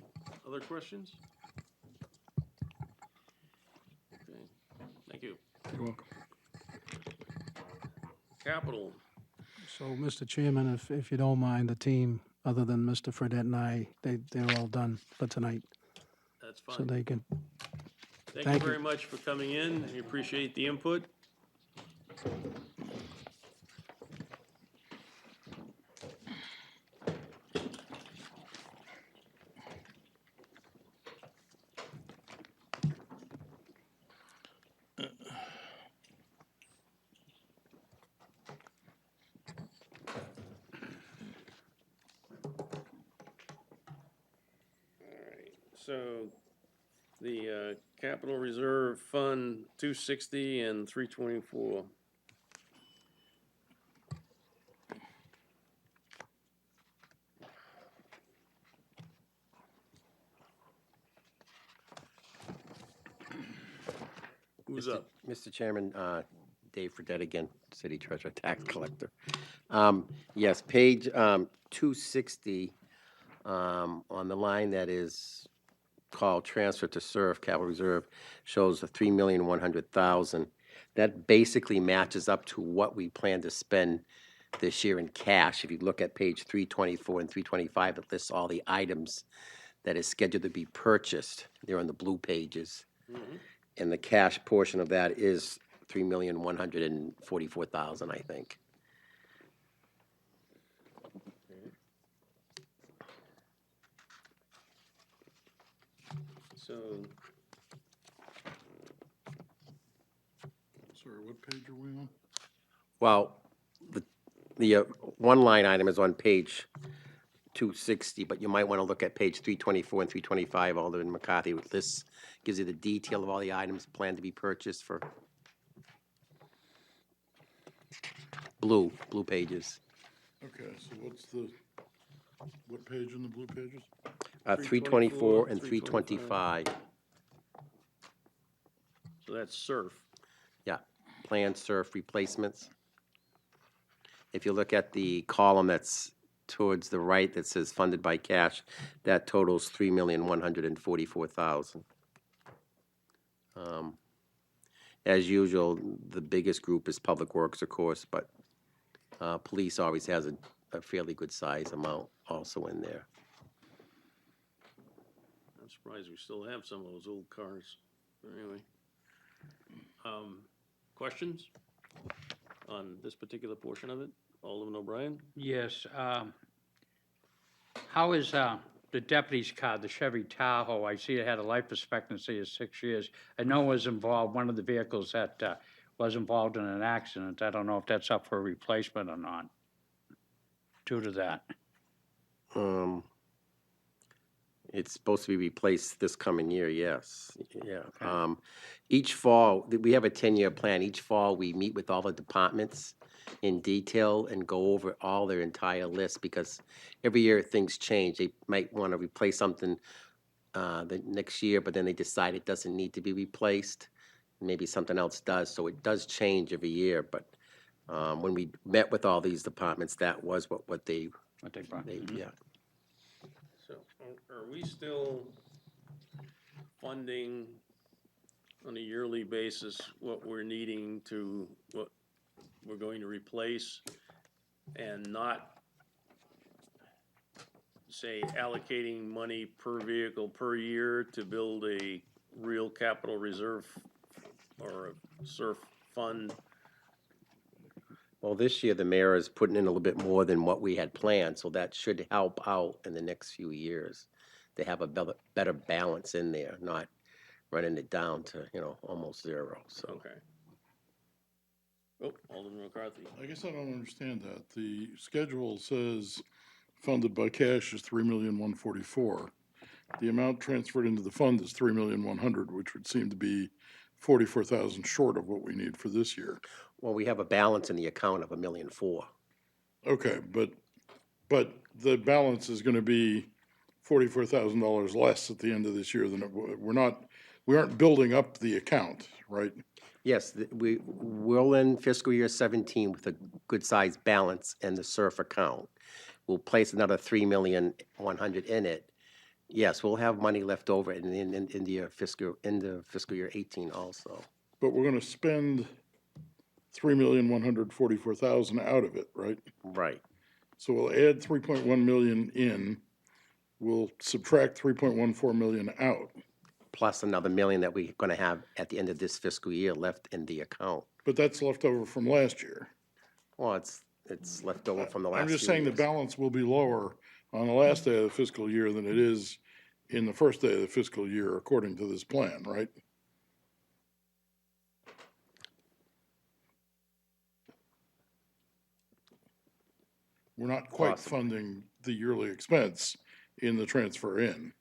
A: other questions? Okay, thank you.
M: You're welcome.
A: Capital,
G: So, Mr. Chairman, if you don't mind, the team, other than Mr. Fredette and I, they're all done for tonight,
A: that's
G: so
A: fine.
G: they can.
A: Thank you
G: thank you.
A: very much for coming in. We appreciate the input. So the capital reserve fund 260 and 324. Who's up?
H: Mr. Chairman, Dave Fredette again, City Treasurer, Tax Collector. Yes, page 260, on the line that is called Transfer to Serve Capital Reserve, shows the $3,100,000. That basically matches up to what we plan to spend this year in cash. If you look at page 324 and 325, it lists all the items that is scheduled to be purchased. They're on the blue pages. And the cash portion of that is $3,144,000, I think.
A: So,
C: Sorry, what page are we on?
H: Well, the one line item is on page 260, but you might want to look at page 324 and 325, Alderman McCarthy. This gives you the detail of all the items planned to be purchased for blue pages.
C: Okay, so what page in the blue pages?
H: 324 and 325.
A: so that's surf.
H: Yeah, planned surf replacements. If you look at the column that's towards the right that says funded by cash, that totals $3,144,000. As usual, the biggest group is Public Works, of course, but police always has a fairly good size amount also in there.
A: I'm surprised we still have some of those old cars. But anyway. Questions on this particular portion of it? Alderman O'Brien?
B: Yes. How is the deputy's car, the Chevy Tahoe? I see it had a life expectancy of 6 years. I know it was involved, one of the vehicles that was involved in an accident. I don't know if that's up for a replacement or not due to that.
H: It's supposed to be replaced this coming year, yes, yeah. Each fall, we have a 10-year plan. Each fall, we meet with all the departments in detail and go over all their entire list, because every year things change. They might want to replace something the next year, but then they decide it doesn't need to be replaced. Maybe something else does, so it does change every year, but when we met with all these departments, that was what they,
B: brought.
H: yeah.
A: So are we still funding on a yearly basis what we're needing to, what we're going to replace, and not, say, allocating money per vehicle per year to build a real capital reserve or a SURF fund?
H: Well, this year, the mayor is putting in a little bit more than what we had planned, so that should help out in the next few years. They have a better balance in there, not running it down to, almost zero, so.
A: Okay. Oh, Alderman McCarthy.
C: I guess I don't understand that. The schedule says funded by cash is 3,144,000. The amount transferred into the fund is 3,100,000, which would seem to be 44,000 short of what we need for this year.
H: Well, we have a balance in the account of $1.4 million.
C: Okay, but the balance is gonna be $44,000 less at the end of this year than we aren't building up the account, right?
H: Yes, we'll end fiscal year 17 with a good-sized balance in the SURF account. We'll place another 3,100,000 in it. Yes, we'll have money left over in the fiscal year 18 also.
C: But we're gonna spend 3,144,000 out of it, right?
H: Right.
C: So we'll add 3.1 million in, we'll subtract 3.14 million out.
H: Plus another $1 million that we're going to have at the end of this fiscal year left in the account.
C: But that's left over from last year.
H: Well, it's left over from the last
C: I'm just
H: few
C: saying the
H: years.
C: balance will be lower on the last day of the fiscal year than it is in the first day of the fiscal year, according to this plan, right? We're not quite
H: Possibly.
C: funding the yearly expense in the transfer in.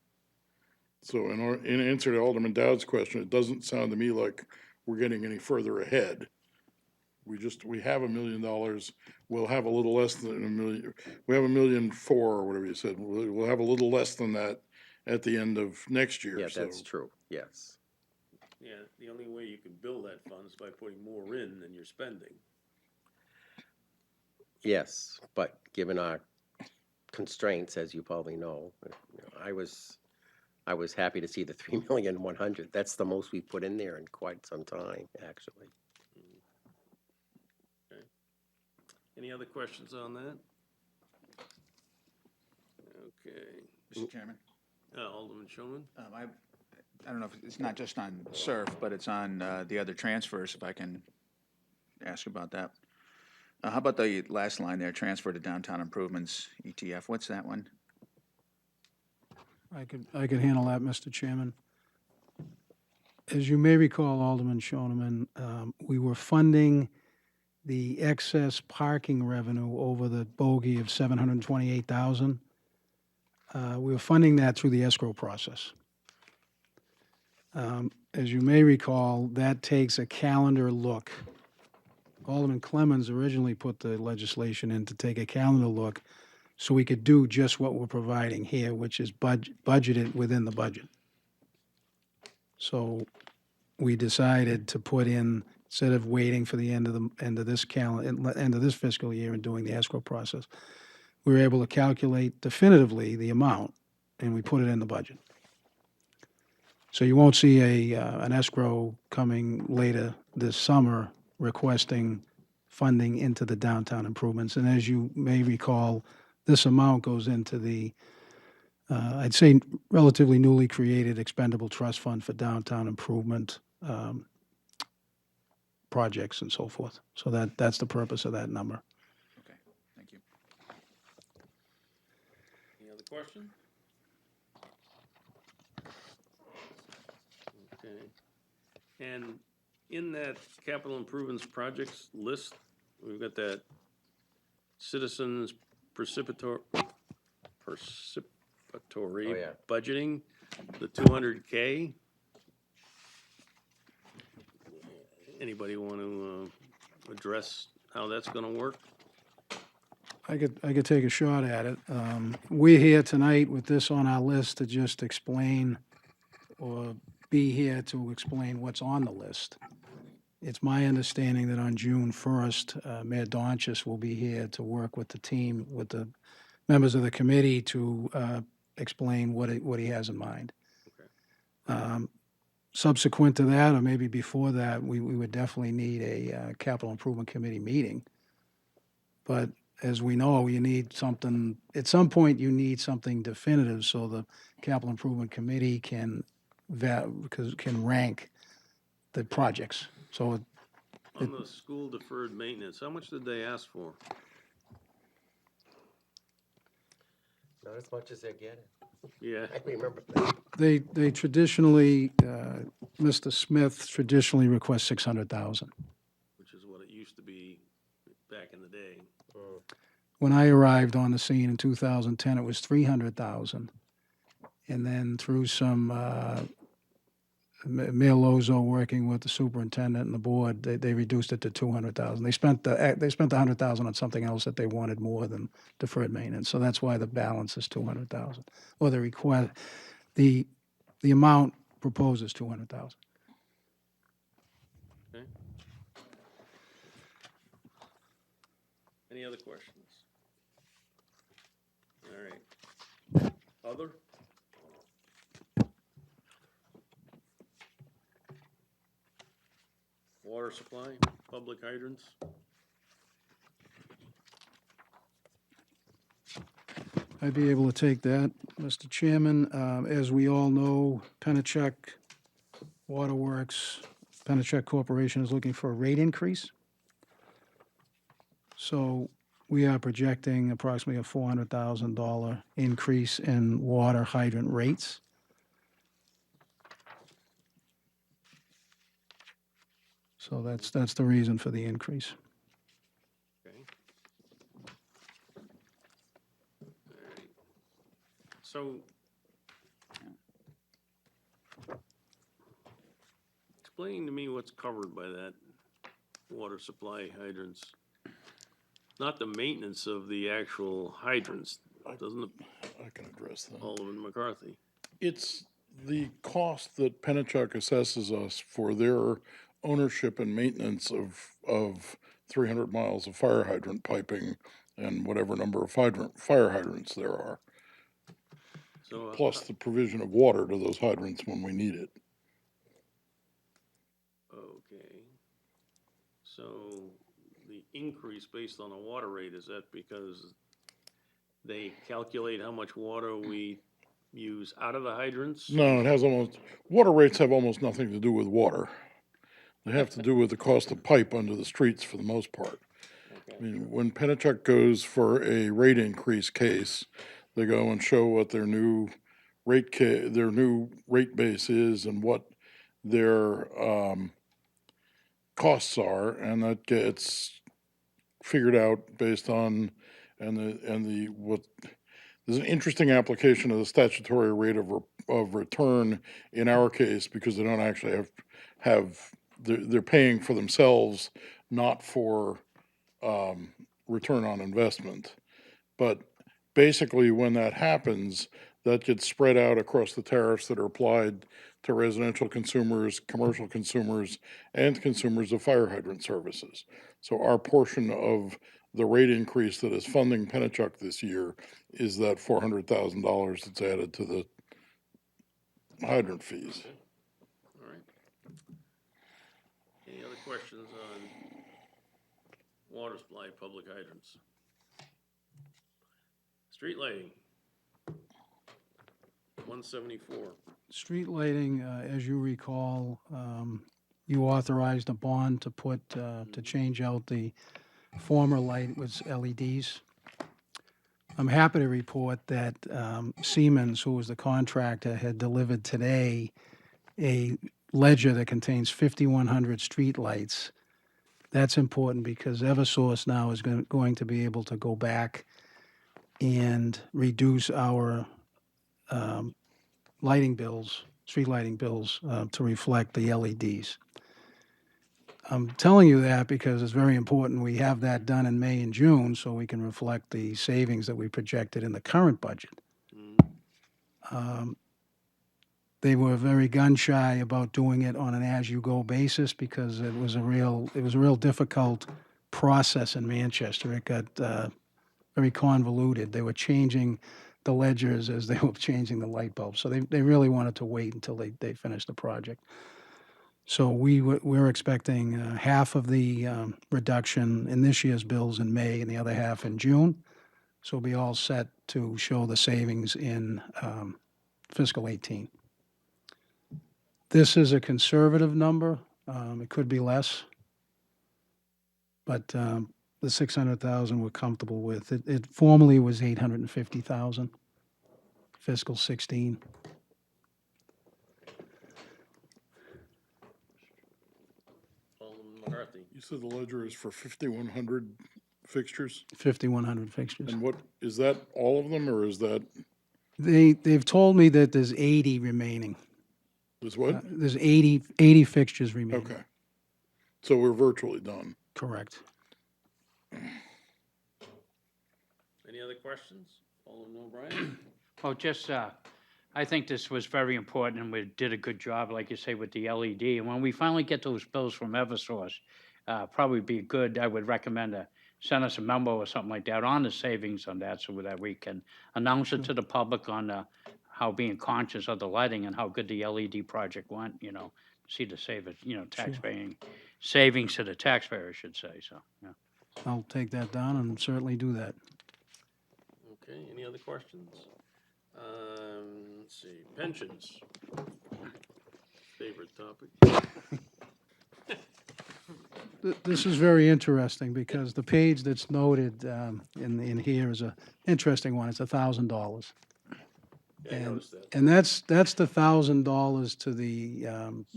C: So in answer to Alderman Dowd's question, it doesn't sound to me like we're getting any further ahead. We have $1 million, we'll have a little less than $1 million, we have $1.4 million or whatever you said, we'll have a little less than that at the end of next year,
H: Yeah,
C: so.
H: that's true, yes.
A: Yeah, the only way you can build that fund is by putting more in than you're spending.
H: Yes, but given our constraints, as you probably know, I was happy to see the 3,100,000. That's the most we've put in there in quite some time, actually.
A: Okay. Any other questions on that? Okay.
D: Mr. Chairman,
A: Alderman Shulman?
D: I don't know if it's not just on SURF, but it's on the other transfers, if I can ask about that. How about the last line there, transfer to downtown improvements, ETF, what's that one?
G: I could handle that, Mr. Chairman. As you may recall, Alderman Shoneman, we were funding the excess parking revenue over the bogey of $728,000. We were funding that through the escrow process. As you may recall, that takes a calendar look. Alderman Clemmons originally put the legislation in to take a calendar look so we could do just what we're providing here, which is budgeted within the budget. So we decided to put in, instead of waiting for the end of this fiscal year and doing the escrow process, we were able to calculate definitively the amount, and we put it in the budget. So you won't see an escrow coming later this summer requesting funding into the downtown improvements. And as you may recall, this amount goes into the, I'd say, relatively newly created expendable trust fund for downtown improvement projects and so forth. So that's the purpose of that number.
D: Okay, thank you.
A: Any other questions? discussion? Okay. And in that capital improvements projects list, we've got that citizens participatory
H: Oh, yeah.
A: budgeting, the 200K. Anybody want to address how that's going to work?
G: I could take a shot at it. We're here tonight with this on our list to just explain or be here to explain what's on the list. It's my understanding that on June 1st, Mayor Donchis will be here to work with the team, with the members of the committee to explain what he has in mind. Subsequent to that, or maybe before that, we would definitely need a capital improvement committee meeting. But as we know, you need something, at some point, you need something definitive so the capital improvement committee can rank the projects. So
A: On the school deferred maintenance, how much did they ask for?
H: Not as much as they're getting.
A: Yeah,
H: I remember that.
G: they traditionally, Mr. Smith traditionally requests 600,000.
A: which is what it used to be back in the day.
G: When I arrived on the scene in 2010, it was 300,000. And then through some, Mayor Lozo working with the superintendent and the board, they reduced it to 200,000. They spent the 100,000 on something else that they wanted more than deferred maintenance. So that's why the balance is 200,000. Or the request, the amount proposed is 200,000.
A: Okay. Any other questions? All right. Other? Water supply, public hydrants?
G: I'd be able to take that, Mr. Chairman. As we all know, Pennachuck Waterworks, Pennachuck Corporation is looking for a rate increase. So we are projecting approximately a $400,000 increase in water hydrant rates. So that's the reason for the increase.
A: Okay. All right. So explain to me what's covered by that water supply hydrants. Not the maintenance of the actual hydrants, doesn't it,
C: I can address that.
A: Alderman McCarthy?
C: It's the cost that Pennachuck assesses us for their ownership and maintenance of 300 miles of fire hydrant piping and whatever number of fire hydrants there are,
A: So,
C: plus the provision of water to those hydrants when we need it.
A: okay. So the increase based on the water rate, is that because they calculate how much water we use out of the hydrants?
C: No, water rates have almost nothing to do with water. They have to do with the cost of pipe under the streets for the most part. I mean, when Pennachuck goes for a rate increase case, they go and show what their new their new rate base is and what their costs are, and that gets figured out based on there's an interesting application of the statutory rate of return in our case because they don't actually they're paying for themselves, not for return on investment. But basically, when that happens, that gets spread out across the tariffs that are applied to residential consumers, commercial consumers, and consumers of fire hydrant services. So our portion of the rate increase that is funding Pennachuck this year is that $400,000 that's added to the hydrant fees.
A: All right. Any other questions on water supply, public hydrants? Street lighting. 174.
G: Street lighting, as you recall, you authorized a bond to to change out the former light with LEDs. I'm happy to report that Siemens, who was the contractor, had delivered today a ledger that contains 5,100 streetlights. That's important because Eversource now is going to be able to go back and reduce our lighting bills, street lighting bills, to reflect the LEDs. I'm telling you that because it's very important we have that done in May and June so we can reflect the savings that we projected in the current budget. They were very gun-shy about doing it on an as-you-go basis because it was a real difficult process in Manchester. It got very convoluted. They were changing the ledgers as they were changing the light bulbs. So they really wanted to wait until they finished the project. So we're expecting half of the reduction in this year's bills in May and the other half in June. So we'll be all set to show the savings in fiscal 18. This is a conservative number. It could be less, but the 600,000 we're comfortable with. It formerly was 850,000, fiscal 16.
A: Alderman McCarthy.
C: You said the ledger is for 5,100 fixtures?
G: 5,100 fixtures.
C: And what, is that all of them, or is that,
G: They've told me that there's 80 remaining.
C: is what?
G: There's 80 fixtures remaining.
C: Okay. So we're virtually done.
G: Correct.
A: Any other questions? Alderman O'Brien?
B: Well, just, I think this was very important, and we did a good job, like you say, with the LED. And when we finally get those bills from Eversource, probably be good, I would recommend to send us a memo or something like that on the savings on that, so that we can announce it to the public on how being conscious of the lighting and how good the LED project went, see the savings to the taxpayer, I should say, so, yeah.
G: I'll take that down and certainly do that.
A: Okay, any other questions? Let's see, pensions. Favorite topic.
G: This is very interesting because the page that's noted in here is an interesting one. It's $1,000.
A: Yeah, I noticed that.
G: And that's the $1,000 to the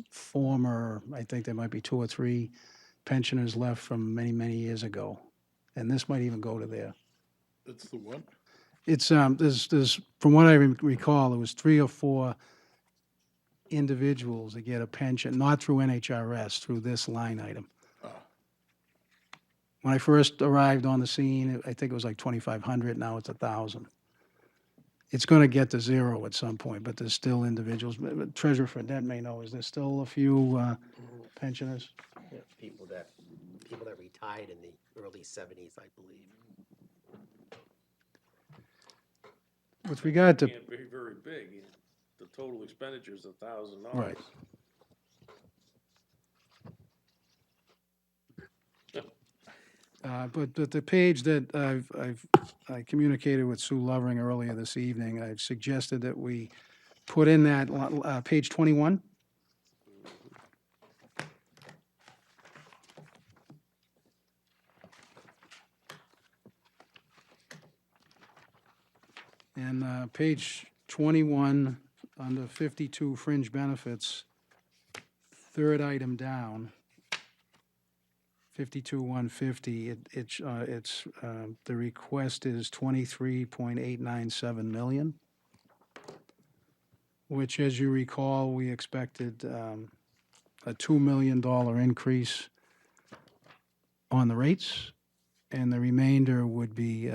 G: former, I think there might be 2 or 3 pensioners left from many, many years ago. And this might even go to there.
C: That's the what?
G: It's, there's, from what I recall, there was 3 or 4 individuals that get a pension, not through NHRS, through this line item. When I first arrived on the scene, I think it was like 2,500, now it's 1,000. It's going to get to 0 at some point, but there's still individuals. Treasurer Fredette may know, is there still a few pensioners?
H: Yeah, people that retired in the early 70s, I believe.
G: With regard to,
A: Can't be very big. The total expenditure is $1,000.
G: right. But the page that I communicated with Sue Lovering earlier this evening, I've suggested that we put in that page 21. And page 21, under 52 fringe benefits, third item down, 52,150, it's the request is 23.897 million, which, as you recall, we expected a $2 million increase on the rates, and the remainder would be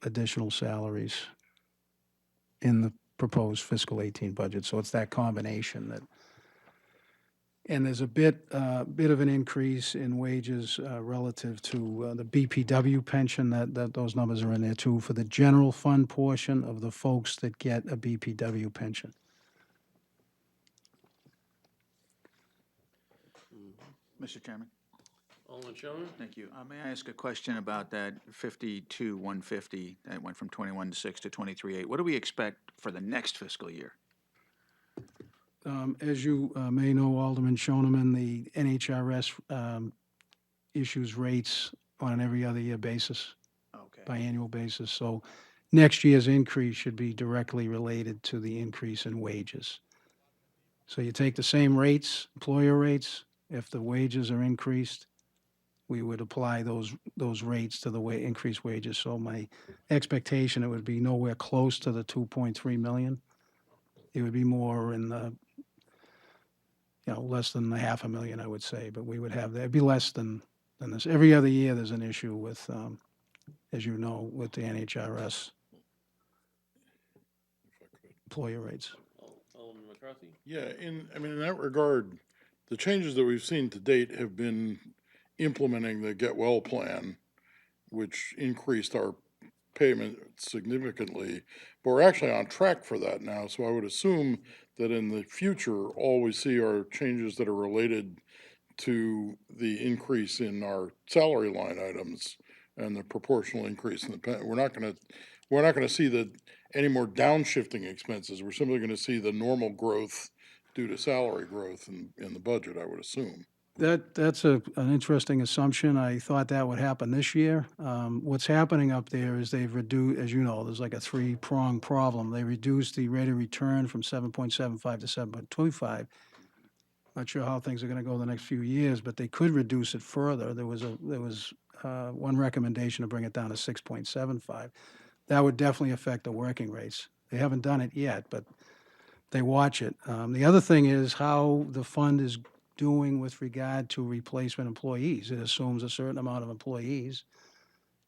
G: additional salaries in the proposed fiscal 18 budget. So it's that combination that. And there's a bit of an increase in wages relative to the BPW pension, that those numbers are in there too, for the general fund portion of the folks that get a BPW pension.
D: Mr. Chairman?
A: Alderman Shonman?
D: Thank you. May I ask a question about that 52,150 that went from 21.6 to 23.8? What do we expect for the next fiscal year?
G: As you may know, Alderman Shoneman, the NHRS issues rates on an every other year basis,
D: Okay.
G: biannual basis. So next year's increase should be directly related to the increase in wages. So you take the same rates, employer rates, if the wages are increased, we would apply those rates to the increased wages. So my expectation, it would be nowhere close to the 2.3 million. It would be more in the, less than the 500,000, I would say, but we would have, it'd be less than this. Every other year, there's an issue with, as you know, with the NHRS employer rates.
A: Alderman McCarthy?
C: Yeah, in that regard, the changes that we've seen to date have been implementing the Get Well plan, which increased our payment significantly, but we're actually on track for that now, so I would assume that in the future, all we see are changes that are related to the increase in our salary line items and the proportional increase in the, we're not gonna see any more downshifting expenses. We're simply gonna see the normal growth due to salary growth in the budget, I would assume.
G: That's an interesting assumption. I thought that would happen this year. What's happening up there is they've reduced, as you know, there's like a three-pronged problem. They reduced the rate of return from 7.75 to 7.25. Not sure how things are going to go the next few years, but they could reduce it further. There was one recommendation to bring it down to 6.75. That would definitely affect the working rates. They haven't done it yet, but they watch it. The other thing is how the fund is doing with regard to replacement employees. It assumes a certain amount of employees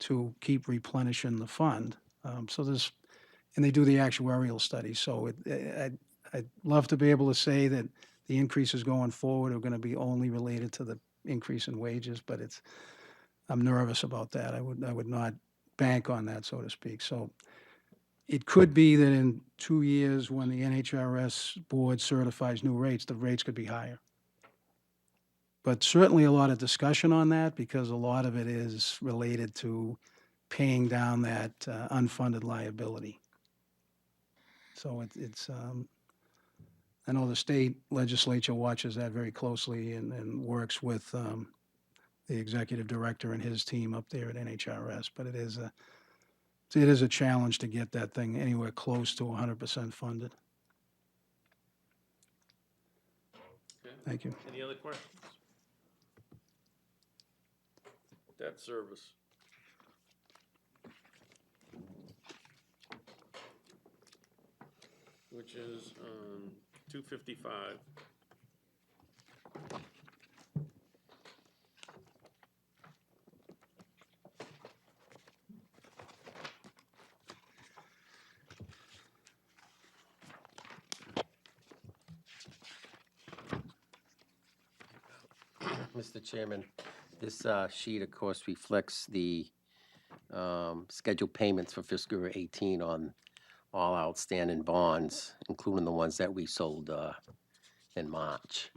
G: to keep replenishing the fund. And they do the actuarial study. So I'd love to be able to say that the increases going forward are going to be only related to the increase in wages, but I'm nervous about that. I would not bank on that, so to speak. So it could be that in 2 years, when the NHRS board certifies new rates, the rates could be higher. But certainly a lot of discussion on that, because a lot of it is related to paying down that unfunded liability. So I know the state legislature watches that very closely and works with the executive director and his team up there at NHRS. But it is a challenge to get that thing anywhere close to 100% funded.
A: Okay.
G: Thank you.
A: Any other questions? Debt service. Which is 255.
H: Mr. Chairman, this sheet, of course, reflects the scheduled payments for fiscal year 18 on all outstanding bonds, including the ones that we sold in March.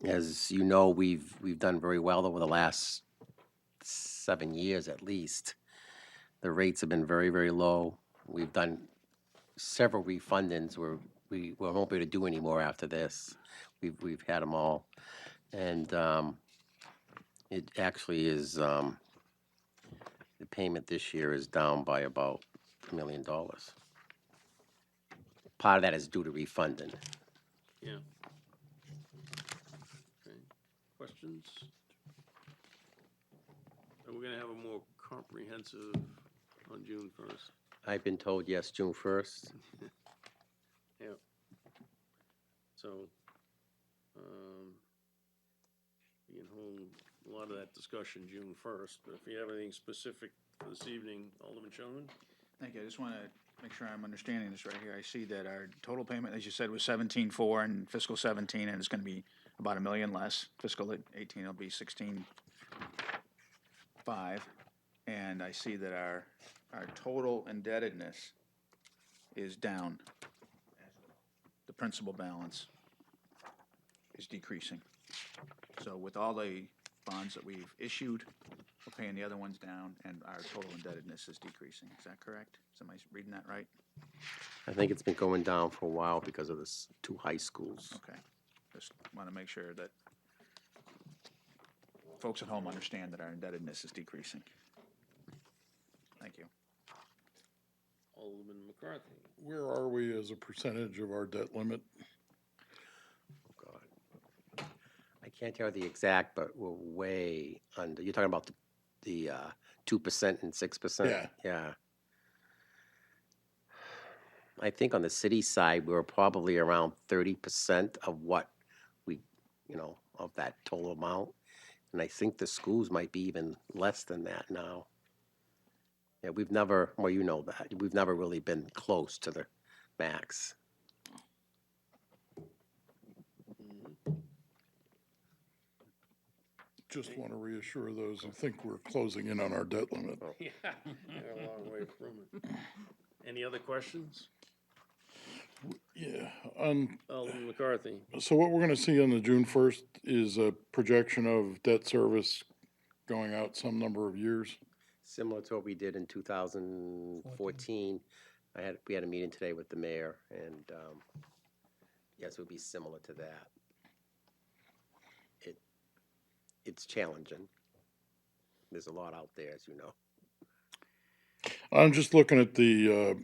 H: As you know, we've done very well over the last 7 years at least. The rates have been very, very low. We've done several refundings where we won't be able to do any more after this. We've had them all, and it actually is the payment this year is down by about $1 million. Part of that is due to refunding.
A: Yeah. Okay. Questions? Are we gonna have a more comprehensive on June 1st?
H: I've been told, yes, June 1st.
A: Yeah. So, we can hold a lot of that discussion June 1st, but if you have anything specific for this evening, Alderman Schoenman?
D: Thank you. I just want to make sure I'm understanding this right here. I see that our total payment, as you said, was 17.4 in fiscal 17, and it's going to be about $1 million less. Fiscal 18 will be 16.5. And I see that our total indebtedness is down. The principal balance is decreasing. So with all the bonds that we've issued, we're paying the other ones down, and our total indebtedness is decreasing. Is that correct? Is somebody reading that right?
H: I think it's been going down for a while because of the 2 high schools.
D: Okay. Just want to make sure that folks at home understand that our indebtedness is decreasing. Thank you.
A: Alderman McCarthy.
C: Where are we as a percentage of our debt limit?
H: God. I can't tell the exact, but we're way under. You're talking about the 2% and 6%?
C: Yeah.
H: Yeah. I think on the city side, we're probably around 30% of what we, of that total amount. And I think the schools might be even less than that now. Yeah, we've never, well, you know that, we've never really been close to the max.
C: Just want to reassure those who think we're closing in on our debt limit.
A: Yeah, they're a long way from it. Any other questions?
C: Yeah,
A: Alderman McCarthy.
C: so what we're going to see on the June 1st is a projection of debt service going out some number of years.
H: Similar to what we did in 2014. We had a meeting today with the mayor, and yes, it would be similar to that. It's challenging. There's a lot out there, as you know.
C: I'm just looking at the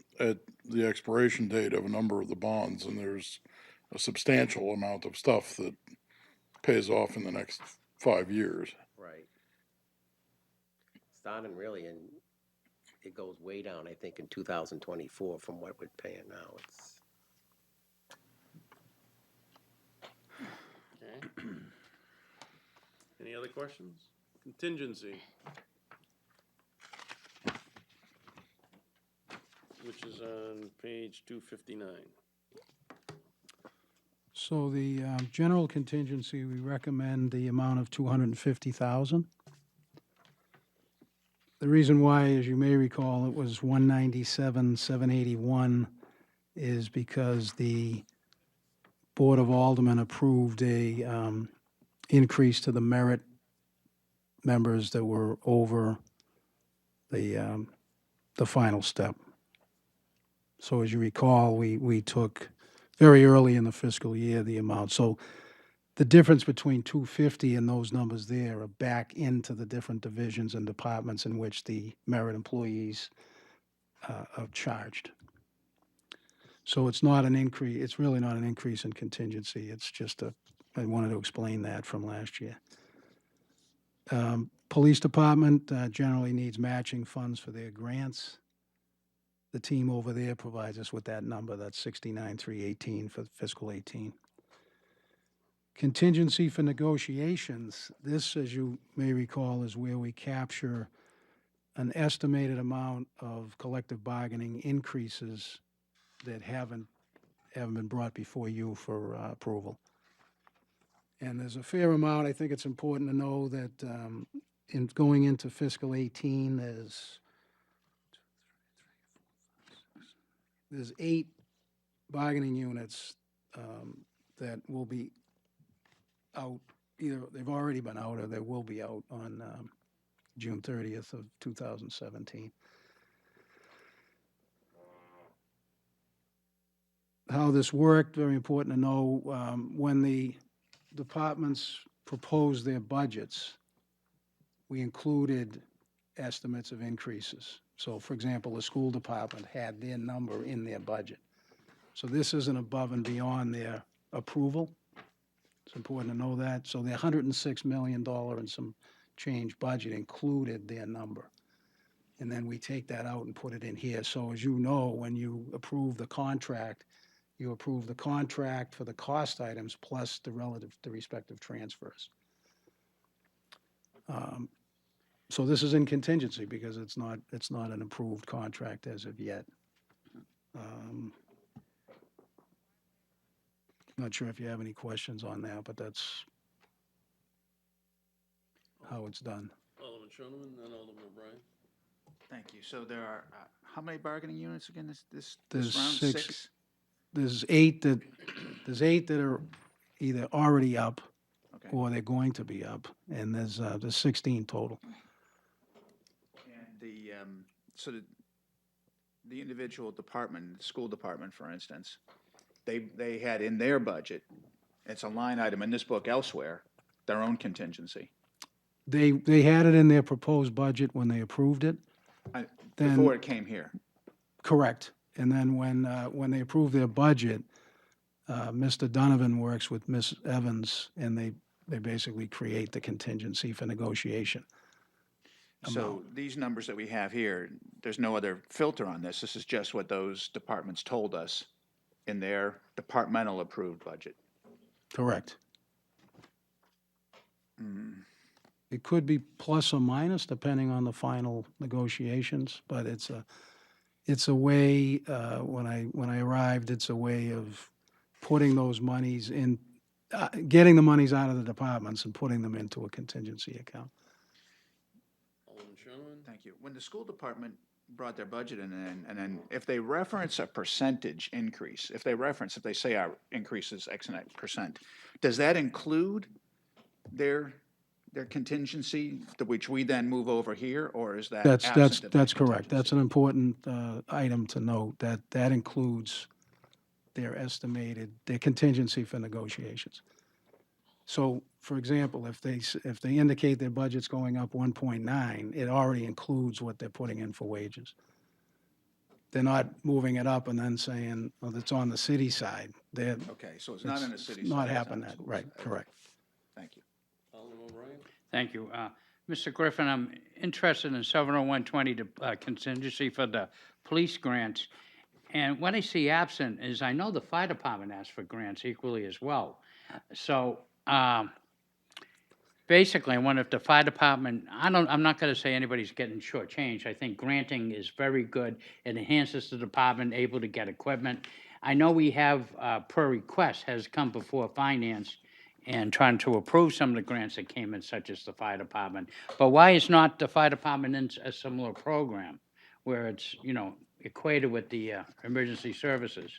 C: expiration date of a number of the bonds, and there's a substantial amount of stuff that pays off in the next 5 years.
H: Right. Starting really, and it goes way down, I think, in 2024 from what we're paying now. It's
A: Okay. Any other questions? Contingency. Which is on page 259.
G: So the general contingency, we recommend the amount of 250,000. The reason why, as you may recall, it was 197,781 is because the Board of Aldermen approved a increase to the merit members that were over the final step. So as you recall, we took very early in the fiscal year the amount. So the difference between 250 and those numbers there are back into the different divisions and departments in which the merit employees are charged. So it's not an increase, it's really not an increase in contingency. It's just I wanted to explain that from last year. Police department generally needs matching funds for their grants. The team over there provides us with that number, that's 69,318 for fiscal 18. Contingency for negotiations, this, as you may recall, is where we capture an estimated amount of collective bargaining increases that haven't been brought before you for approval. And there's a fair amount. I think it's important to know that in going into fiscal 18, there's 8 bargaining units that will be out, either they've already been out or they will be out on June 30th of 2017. How this worked, very important to know, when the departments proposed their budgets, we included estimates of increases. So, for example, the school department had their number in their budget. So this isn't above and beyond their approval. It's important to know that. So the $106 million and some change budget included their number. And then we take that out and put it in here. So as you know, when you approve the contract, you approve the contract for the cost items plus the respective transfers. So this is in contingency because it's not an approved contract as of yet. Not sure if you have any questions on that, but that's how it's done.
A: Alderman Shoneman, then Alderman O'Brien.
D: Thank you. So there are, how many bargaining units again this
G: There's
D: round?
G: 6. There's 8 that are either already up
D: Okay.
G: or they're going to be up, and there's 16 total.
D: And so the individual department, the school department, for instance, they had in their budget, it's a line item in this book elsewhere, their own contingency.
G: They had it in their proposed budget when they approved it, Then-
D: Before it came here.
G: Correct. And then when they approve their budget, Mr. Donovan works with Ms. Evans, and they basically create the contingency for negotiation.
D: So these numbers that we have here, there's no other filter on this. This is just what those departments told us in their departmental approved budget.
G: Correct. It could be plus or minus depending on the final negotiations, but it's a way, when I arrived, it's a way of putting those monies in, getting the monies out of the departments and putting them into a contingency account.
A: Alderman Schoenman?
D: Thank you. When the school department brought their budget in, and then if they reference a percentage increase, if they say our increase is X and X percent, does that include their contingency, which we then move over here, or is that absent of
G: That's
D: that
G: correct. That's an
D: contingency?
G: important item to note, that includes their contingency for negotiations. So, for example, if they indicate their budget's going up 1.9, it already includes what they're putting in for wages. They're not moving it up and then saying, well, it's on the city side.
D: Okay, so it's not in the city side.
G: Not
D: it's on
G: happening
D: the
G: that,
D: school
G: right,
D: side.
G: correct.
D: Thank you.
A: Alderman O'Brien?
B: Thank you. Mr. Griffin, I'm interested in 70120, contingency for the police grants. And what I see absent is I know the fire department asked for grants equally as well. So basically, I wonder if the fire department, I'm not going to say anybody's getting shortchanged. I think granting is very good. It enhances the department, able to get equipment. I know we have, per request, has come before finance and trying to approve some of the grants that came in, such as the fire department. But why is not the fire department in a similar program where it's, equated with the emergency services?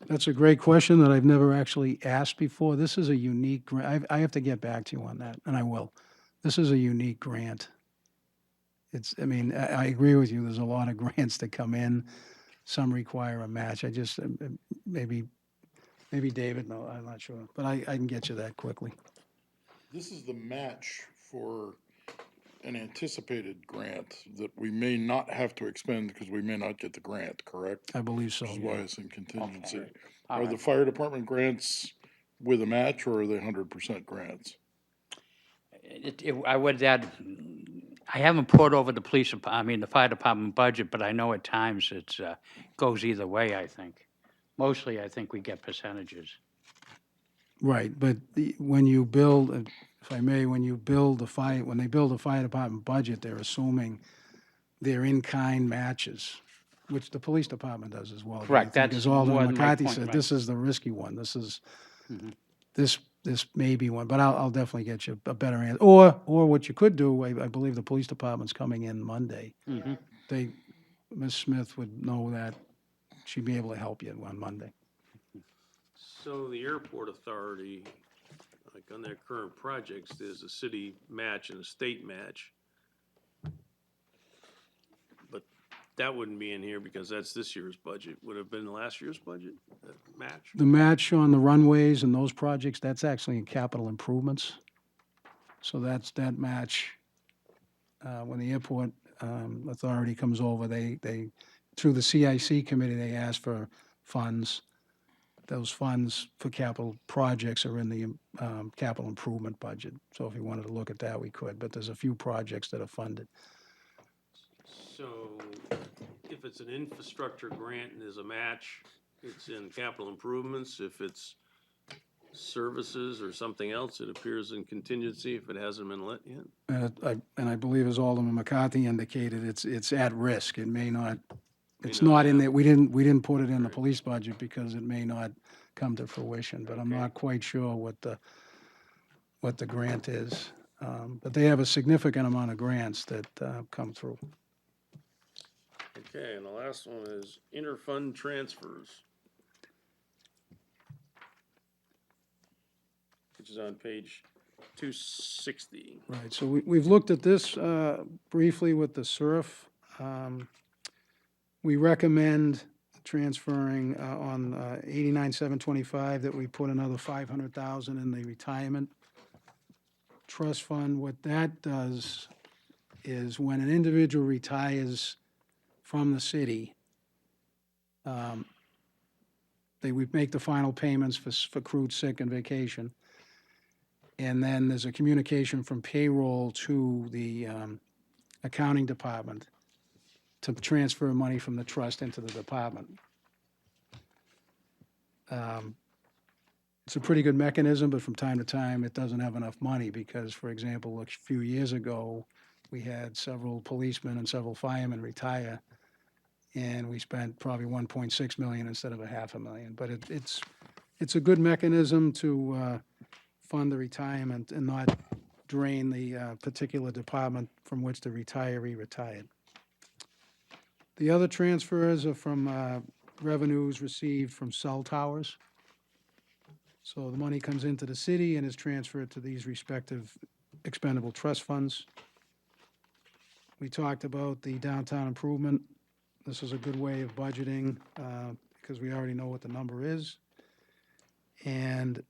G: That's a great question that I've never actually asked before. This is a unique grant. I have to get back to you on that, and I will. This is a unique grant. I agree with you. There's a lot of grants that come in. Some require a match. Maybe David, no, I'm not sure. But I can get you that quickly.
C: This is the match for an anticipated grant that we may not have to expend because we may not get the grant, correct?
G: I believe so.
C: Which is why it's in contingency.
B: All
C: Are the
B: right.
C: fire department grants with a match, or are they 100% grants?
B: I would add, I haven't poured over the the fire department budget, but I know at times it goes either way, I think. Mostly, I think we get percentages.
G: Right, but when you build, if I may, when they build the fire department budget, they're assuming they're in-kind matches, which the police department does as well.
B: Correct,
G: I think,
B: that's
G: as Alderman
B: more than my
G: McCarthy
B: point,
G: said,
B: right.
G: this is the risky one. This may be one, but I'll definitely get you a better answer. Or what you could do, I believe the police department's coming in Monday. Ms. Smith would know that. She'd be able to help you on Monday.
A: So the airport authority, like on their current projects, there's a city match and a state match. But that wouldn't be in here because that's this year's budget. Would it have been last year's budget, that match?
G: The match on the runways and those projects, that's actually in capital improvements. So that match, when the airport authority comes over, they through the CIC committee, they ask for funds. Those funds for capital projects are in the capital improvement budget. So if you wanted to look at that, we could, but there's a few projects that are funded.
A: So if it's an infrastructure grant and there's a match, it's in capital improvements. If it's services or something else, it appears in contingency if it hasn't been let yet.
G: And I believe, as Alderman McCarthy indicated, it's at risk. It may not, it's not in there. We didn't put it in the police budget because it may not come to fruition, but I'm not quite sure what the grant is. But they have a significant amount of grants that come through.
A: Okay, and the last one is interfund transfers, which is on page 260.
G: Right, so we've looked at this briefly with the SURF. We recommend transferring on 89,725 that we put another 500,000 in the retirement trust fund. What that does is when an individual retires from the city. They would make the final payments for accrued sick and vacation. And then there's a communication from payroll to the accounting department to transfer money from the trust into the department. It's a pretty good mechanism, but from time to time, it doesn't have enough money because, for example, a few years ago, we had several policemen and several firemen retire, and we spent probably 1.6 million instead of $500,000. But it's a good mechanism to fund the retirement and not drain the particular department from which the retiree retired. The other transfers are from revenues received from cell towers. So the money comes into the city and is transferred to these respective expendable trust funds. We talked about the downtown improvement. This is a good way of budgeting because we already know what the number is. And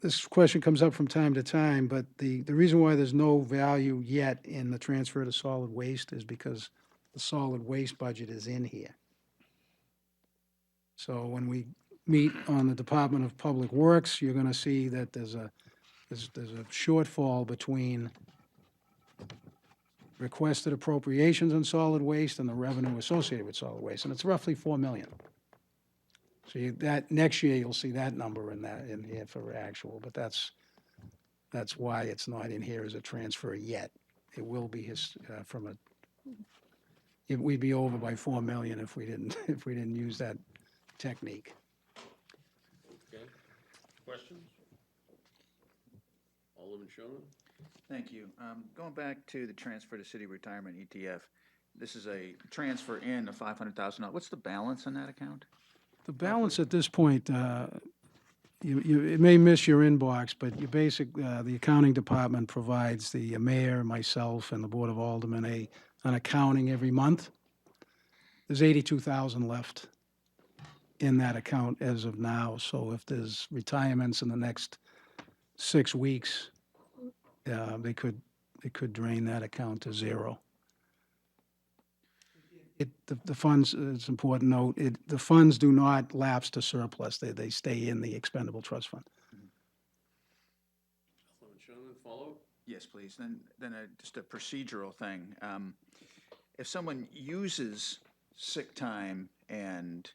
G: this question comes up from time to time, but the reason why there's no value yet in the transfer to solid waste is because the solid waste budget is in here. So when we meet on the Department of Public Works, you're going to see that there's a shortfall between requested appropriations on solid waste and the revenue associated with solid waste, and it's roughly 4 million. So that next year you'll see that number in here for actual, but that's why it's not in here as a transfer yet. It will be we'd be over by 4 million if we didn't use that technique.
A: Okay. Questions? Alderman Schoen?
D: Thank you. Going back to the transfer to city retirement ETF, this is a transfer in of $500,000. What's the balance on that account?
G: The balance at this point, it may miss your inbox, but the accounting department provides the mayor, myself, and the Board of Aldermen an accounting every month. There's 82,000 left in that account as of now. So if there's retirements in the next 6 weeks, they could drain that account to zero. The funds, it's important to note, the funds do not lapse to surplus. They stay in the expendable trust fund.
A: Alderman Schoen, follow?
D: Yes, please. Then just a procedural thing. If someone uses sick time and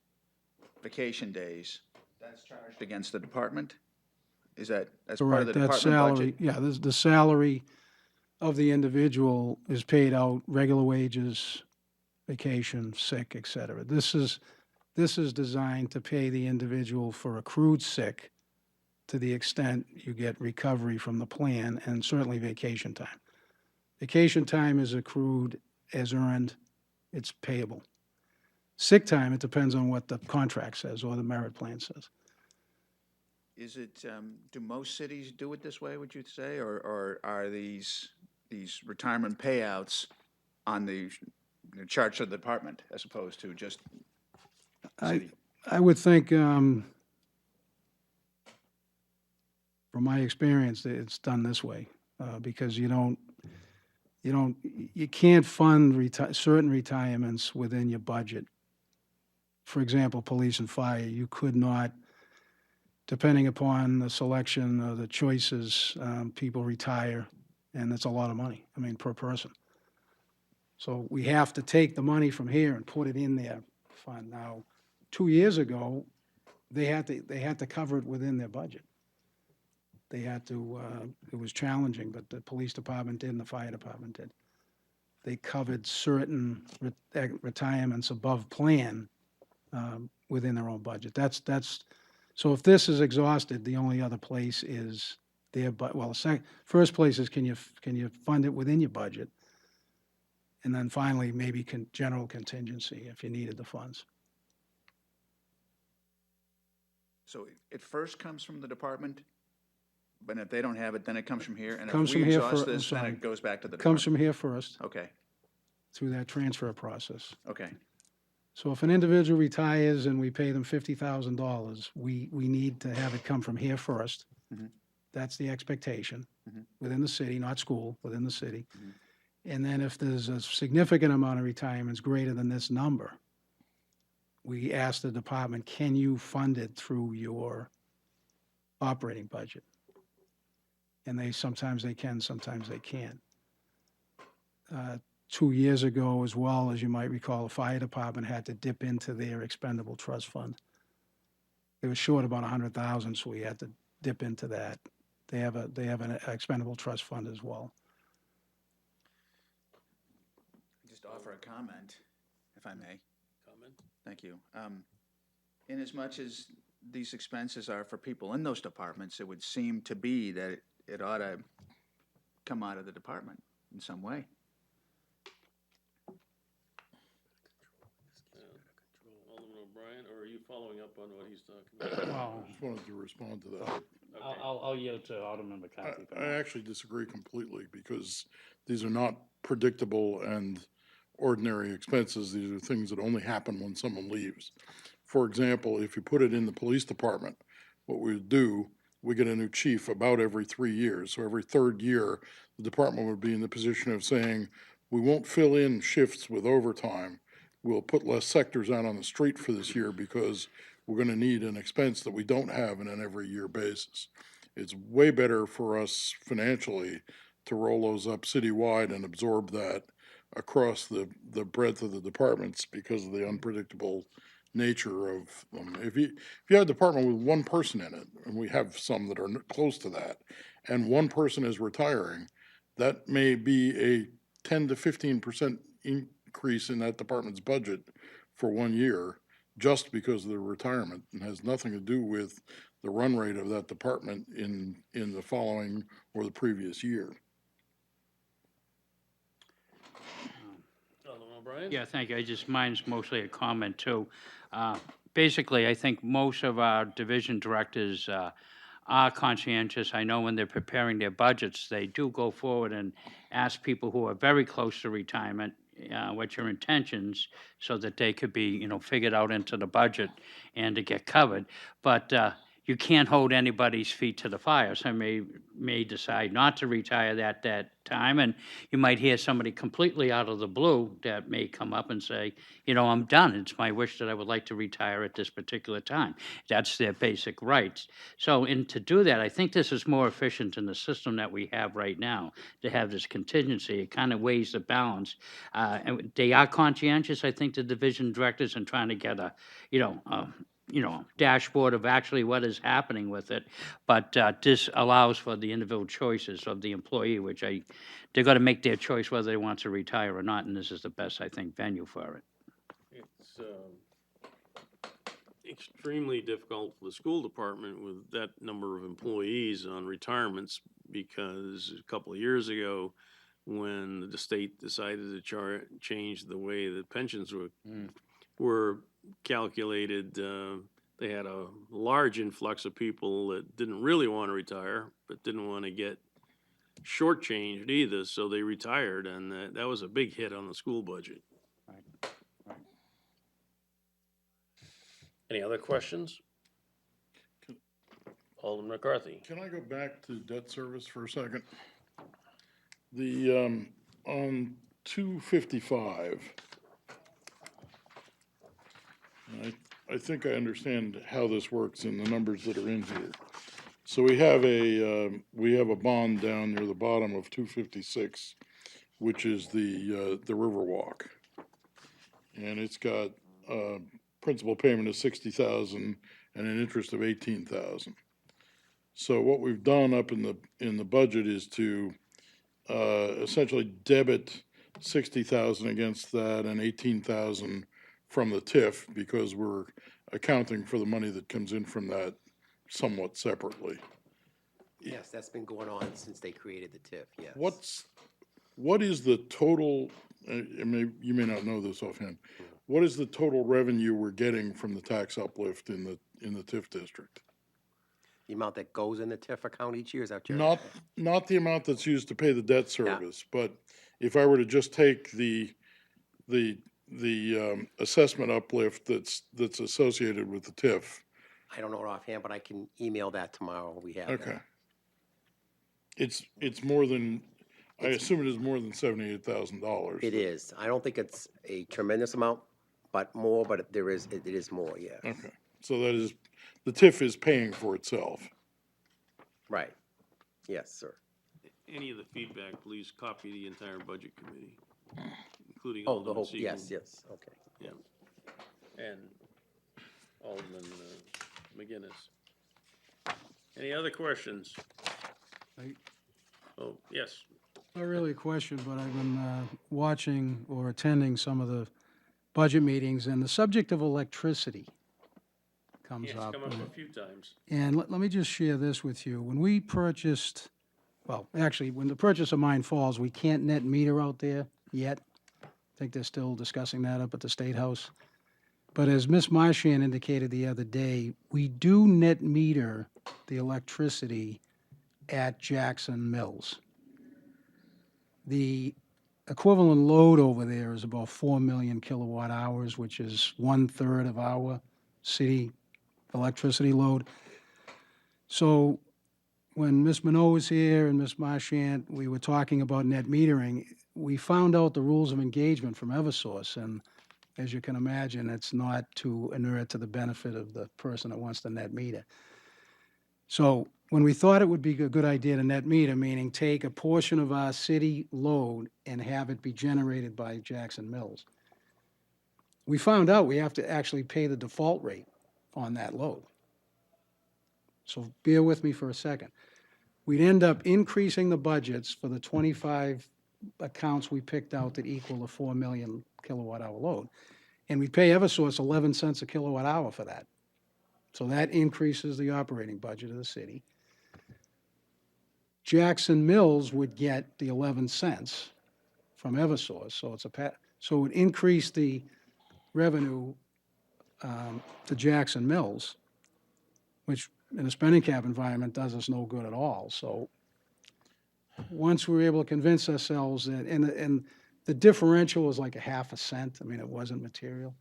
D: vacation days, that's charged against the department? Is that's part of the
G: Correct.
D: department budget?
G: Yeah, the salary of the individual is paid out, regular wages, vacation, sick, et cetera. This is designed to pay the individual for accrued sick to the extent you get recovery from the plan, and certainly vacation time. Vacation time is accrued as earned. It's payable. Sick time, it depends on what the contract says or the merit plan says.
D: Is it, do most cities do it this way, would you say? Or are these retirement payouts on the charge of the department as opposed to just city?
G: I would think, from my experience, that it's done this way, because you can't fund certain retirements within your budget. For example, police and fire, you could not, depending upon the selection of the choices, people retire, and it's a lot of money, per person. So we have to take the money from here and put it in their fund. Now, 2 years ago, they had to cover it within their budget. They had to, it was challenging, but the police department did and the fire department did. They covered certain retirements above plan within their own budget. So if this is exhausted, the only other place is first place is can you fund it within your budget? And then finally, maybe general contingency if you needed the funds.
D: So it first comes from the department, but if they don't have it, then it comes from here? And
G: Comes
D: if we
G: from here
D: exhaust
G: I'm
D: this, then
G: sorry.
D: it goes back to the
G: Comes
D: department?
G: from here first,
D: Okay,
G: through that transfer process.
D: okay.
G: So if an individual retires and we pay them $50,000, we need to have it come from here first.
D: Mhm.
G: That's the expectation, within the city, not school, within the city. And then if there's a significant amount of retirements greater than this number, we ask the department, can you fund it through your operating budget? And sometimes they can, sometimes they can't. 2 years ago as well, as you might recall, the fire department had to dip into their expendable trust fund. They were short about 100,000, so we had to dip into that. They have an expendable trust fund as well.
D: Just offer a comment, if I may.
A: Comment?
D: Thank you. Inasmuch as these expenses are for people in those departments, it would seem to be that it ought to come out of the department in some way.
A: Alderman O'Brien, or are you following up on what he's talking about?
B: Well,
C: Just wanted to respond to that.
B: I'll yield to Alderman McCarthy. for
C: I
B: now.
C: actually disagree completely because these are not predictable and ordinary expenses. These are things that only happen when someone leaves. For example, if you put it in the police department, what we would do, we get a new chief about every 3 years. So every third year, the department would be in the position of saying, we won't fill in shifts with overtime. We'll put less sectors out on the street for this year because we're going to need an expense that we don't have on an every year basis. It's way better for us financially to roll those up citywide and absorb that across the breadth of the departments because of the unpredictable nature of them. If you have a department with one person in it, and we have some that are close to that, and one person is retiring, that may be a 10 to 15% increase in that department's budget for 1 year just because of the retirement, and has nothing to do with the run rate of that department in the following or the previous year.
A: Alderman O'Brien?
B: Yeah, thank you. Mine's mostly a comment, too. Basically, I think most of our division directors are conscientious. I know when they're preparing their budgets, they do go forward and ask people who are very close to retirement, what your intentions, so that they could be, figured out into the budget and to get covered. But you can't hold anybody's feet to the fire. Some may decide not to retire that time, and you might hear somebody completely out of the blue that may come up and say, I'm done. It's my wish that I would like to retire at this particular time. That's their basic rights. So, to do that, I think this is more efficient in the system that we have right now, to have this contingency. It kind of weighs the balance. And they are conscientious, I think, the division directors, in trying to get a, dashboard of actually what is happening with it. But this allows for the individual choices of the employee, which they're going to make their choice whether they want to retire or not, and this is the best, I think, venue for it.
A: It's extremely difficult for the school department with that number of employees on retirements, because a couple of years ago, when the state decided to change the way that pensions were calculated, they had a large influx of people that didn't really want to retire, but didn't want to get shortchanged either, so they retired, and that was a big hit on the school budget.
B: Right.
A: Any other questions? Alderman McCarthy.
C: Can I go back to debt service for a second? The, on 255, I think I understand how this works in the numbers that are in here. So we have a bond down near the bottom of 256, which is the Riverwalk. And it's got principal payment of 60,000 and an interest of 18,000. So what we've done up in the budget is to essentially debit 60,000 against that and 18,000 from the TIF, because we're accounting for the money that comes in from that somewhat separately.
H: Yes, that's been going on since they created the TIF, yes.
C: What is the total, you may not know this offhand, what is the total revenue we're getting from the tax uplift in the TIF district?
H: The amount that goes in the TIF account each year, is that your?
C: Not the amount that's used to pay the debt service, but if I were to just take the assessment uplift that's associated with the TIF.
H: I don't know it offhand, but I can email that tomorrow. We have
C: Okay.
H: that.
C: It's more than, I assume it is more than $78,000.
H: It is. I don't think it's a tremendous amount, but more, but it is more, yeah.
C: Okay, so that is, the TIF is paying for itself.
H: Right. Yes, sir.
A: Any of the feedback, please copy the entire budget committee, including
H: Oh, the
A: Alderman
H: whole,
A: Siegel.
H: yes, okay.
A: Yeah. And Alderman McGinnis. Any other questions?
G: I-
A: Oh, yes.
G: Not really a question, but I've been watching or attending some of the budget meetings, and the subject of electricity comes
A: Yeah, it's
G: up.
A: come up a few times.
G: And let me just share this with you. When we purchased, well, actually, when the purchase of Mine Falls, we can't net meter out there yet. I think they're still discussing that up at the State House. But as Ms. Marchand indicated the other day, we do net meter the electricity at Jackson Mills. The equivalent load over there is about 4 million kilowatt hours, which is 1/3 of our city electricity load. So when Ms. Minot was here and Ms. Marchand, we were talking about net metering. We found out the rules of engagement from Eversource, and as you can imagine, it's not to inure to the benefit of the person that wants to net meter. So when we thought it would be a good idea to net meter, meaning take a portion of our city load and have it be generated by Jackson Mills, we found out we have to actually pay the default rate on that load. So bear with me for a second. We'd end up increasing the budgets for the 25 accounts we picked out that equal a 4 million kilowatt hour load. And we pay Eversource 11 cents a kilowatt hour for that. So that increases the operating budget of the city. Jackson Mills would get the 11 cents from Eversource, so so it would increase the revenue to Jackson Mills, which in a spending cap environment does us no good at all. So once we were able to convince ourselves that, and the differential was like a half a cent. I mean, it wasn't material.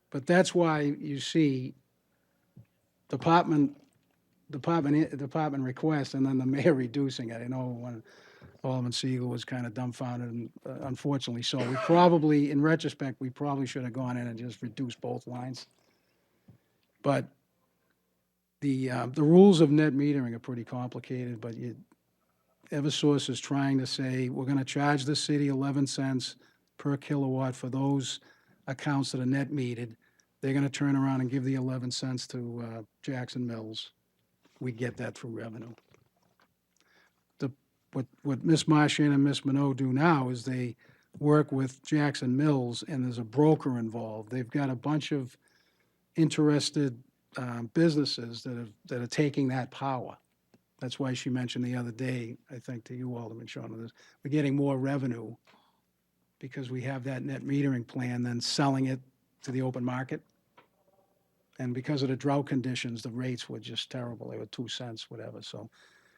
G: But that's why you see department request and then the mayor reducing it. I know when Alderman Siegel was kind of dumbfounded, and unfortunately so. We probably, in retrospect, we probably should have gone in and just reduced both lines. But the rules of net metering are pretty complicated, but Eversource is trying to say, we're going to charge the city 11 cents per kilowatt for those accounts that are net metered. They're going to turn around and give the 11 cents to Jackson Mills. We get that through revenue. What Ms. Marchand and Ms. Minot do now is they work with Jackson Mills, and there's a broker involved. They've got a bunch of interested businesses that are taking that power. That's why she mentioned the other day, I think to you, Alderman Schoen, we're getting more revenue because we have that net metering plan than selling it to the open market. And because of the drought conditions, the rates were just terrible. They were 2 cents, whatever. So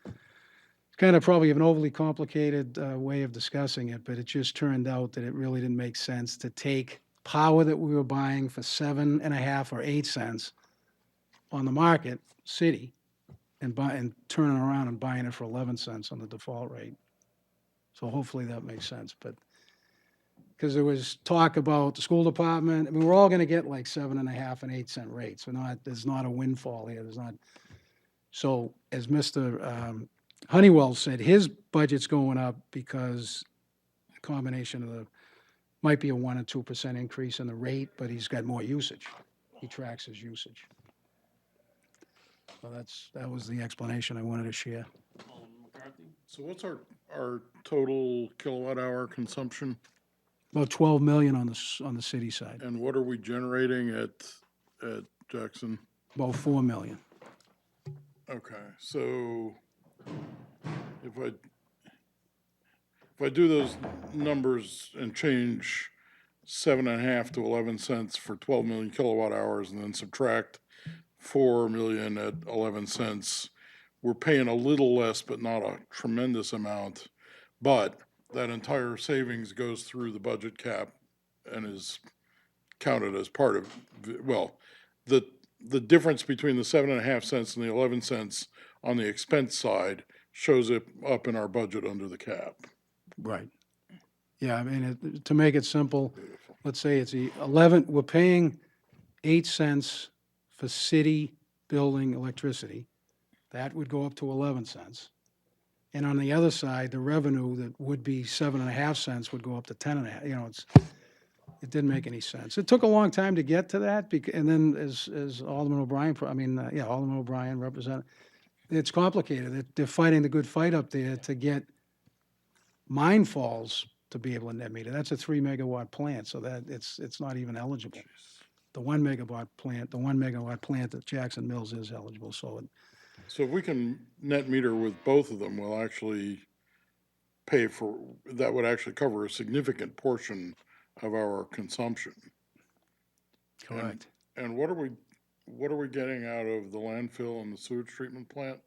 G: it's kind of probably an overly complicated way of discussing it, but it just turned out that it really didn't make sense to take power that we were buying for 7.5 or 8 cents on the market, city, and turning around and buying it for 11 cents on the default rate. So hopefully that makes sense. But because there was talk about the school department, I mean, we're all going to get like 7.5 and 8 cent rates. There's not a windfall here. There's not. So as Mr. Honeywell said, his budget's going up because a combination of might be a 1 or 2% increase in the rate, but he's got more usage. He tracks his usage. So that was the explanation I wanted to share.
A: Alderman McCarthy?
C: So what's our total kilowatt hour consumption?
G: About 12 million on the city side.
C: And what are we generating at Jackson?
G: About 4 million.
C: Okay, so if I do those numbers and change 7.5 to 11 cents for 12 million kilowatt hours and then subtract 4 million at 11 cents, we're paying a little less, but not a tremendous amount. But that entire savings goes through the budget cap and is counted as part of, well, the difference between the 7.5 cents and the 11 cents on the expense side shows it up in our budget under the cap.
G: Right. Yeah, I mean, to make it simple, let's say it's 11, we're paying 8 cents for city building electricity. That would go up to 11 cents. And on the other side, the revenue that would be 7.5 cents would go up to 10.5, you know, it didn't make any sense. It took a long time to get to that, and then as Alderman O'Brien, Alderman O'Brien represented, it's complicated. They're fighting the good fight up there to get Mine Falls to be able to net meter. That's a 3 megawatt plant, so that it's not even eligible. The 1 megawatt plant at Jackson Mills is eligible, so
C: So if we can net meter with both of them, we'll actually pay for, that would actually cover a significant portion of our consumption.
G: correct.
C: And what are we getting out of the landfill and the sewage treatment plant?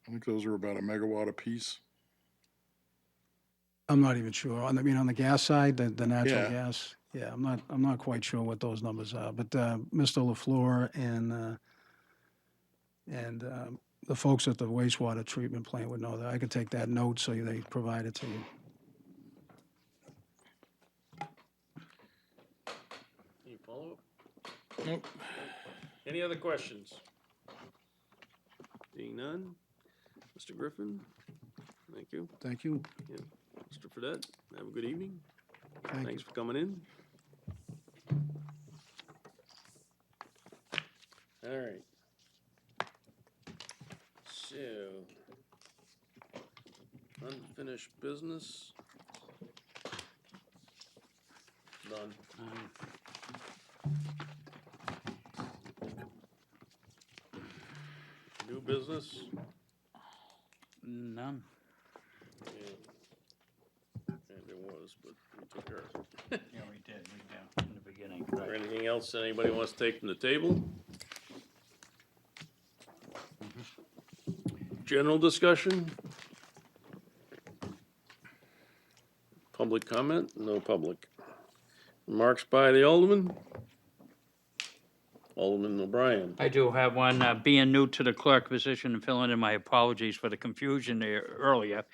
C: I think those are about a megawatt apiece.
G: I'm not even sure. On the gas side, the natural
C: Yeah.
G: gas, yeah, I'm not quite sure what those numbers are. But Mr. LaFleur and the folks at the wastewater treatment plant would know that. I could take that note so they provide it to you.
A: Any follow-up?
C: Nope.
A: Any other questions? Seeing none. Mr. Griffin? Thank you.
G: Thank you.
A: Yeah. Mr. Fredette, have a good evening.
G: Thank
A: Thanks
G: you.
A: for coming in. All right. So, unfinished business. Done. New business?
B: None.
A: Yeah. Yeah, there was, but we took care of it.
B: Yeah, we did, in the beginning.
A: Or anything else that anybody wants to take from the table? General discussion? Public comment? No public. Remarks by the Alderman? Alderman O'Brien.
B: I do have one, being new to the clerk position and filling in, my apologies for the confusion there earlier.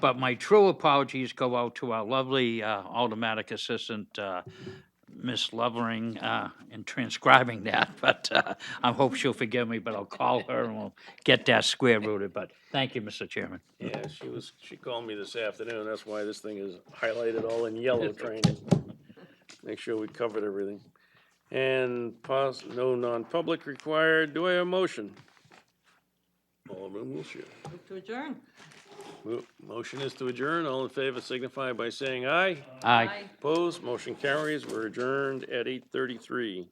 B: But my true apologies go out to our lovely automatic assistant, Miss Lovering, in transcribing that. But I hope she'll forgive me, but I'll call her and we'll get that square rooted. But thank you, Mr. Chairman.
A: Yeah, she called me this afternoon, that's why this thing is highlighted all in yellow, trying to make sure we covered everything. And no non-public required, do I have a motion? Alderman Wiltshire.
F: Move to adjourn.
A: Motion is to adjourn, all in favor signify by saying aye.
B: Aye.
A: Opposed, motion carries, we're adjourned at 8:33.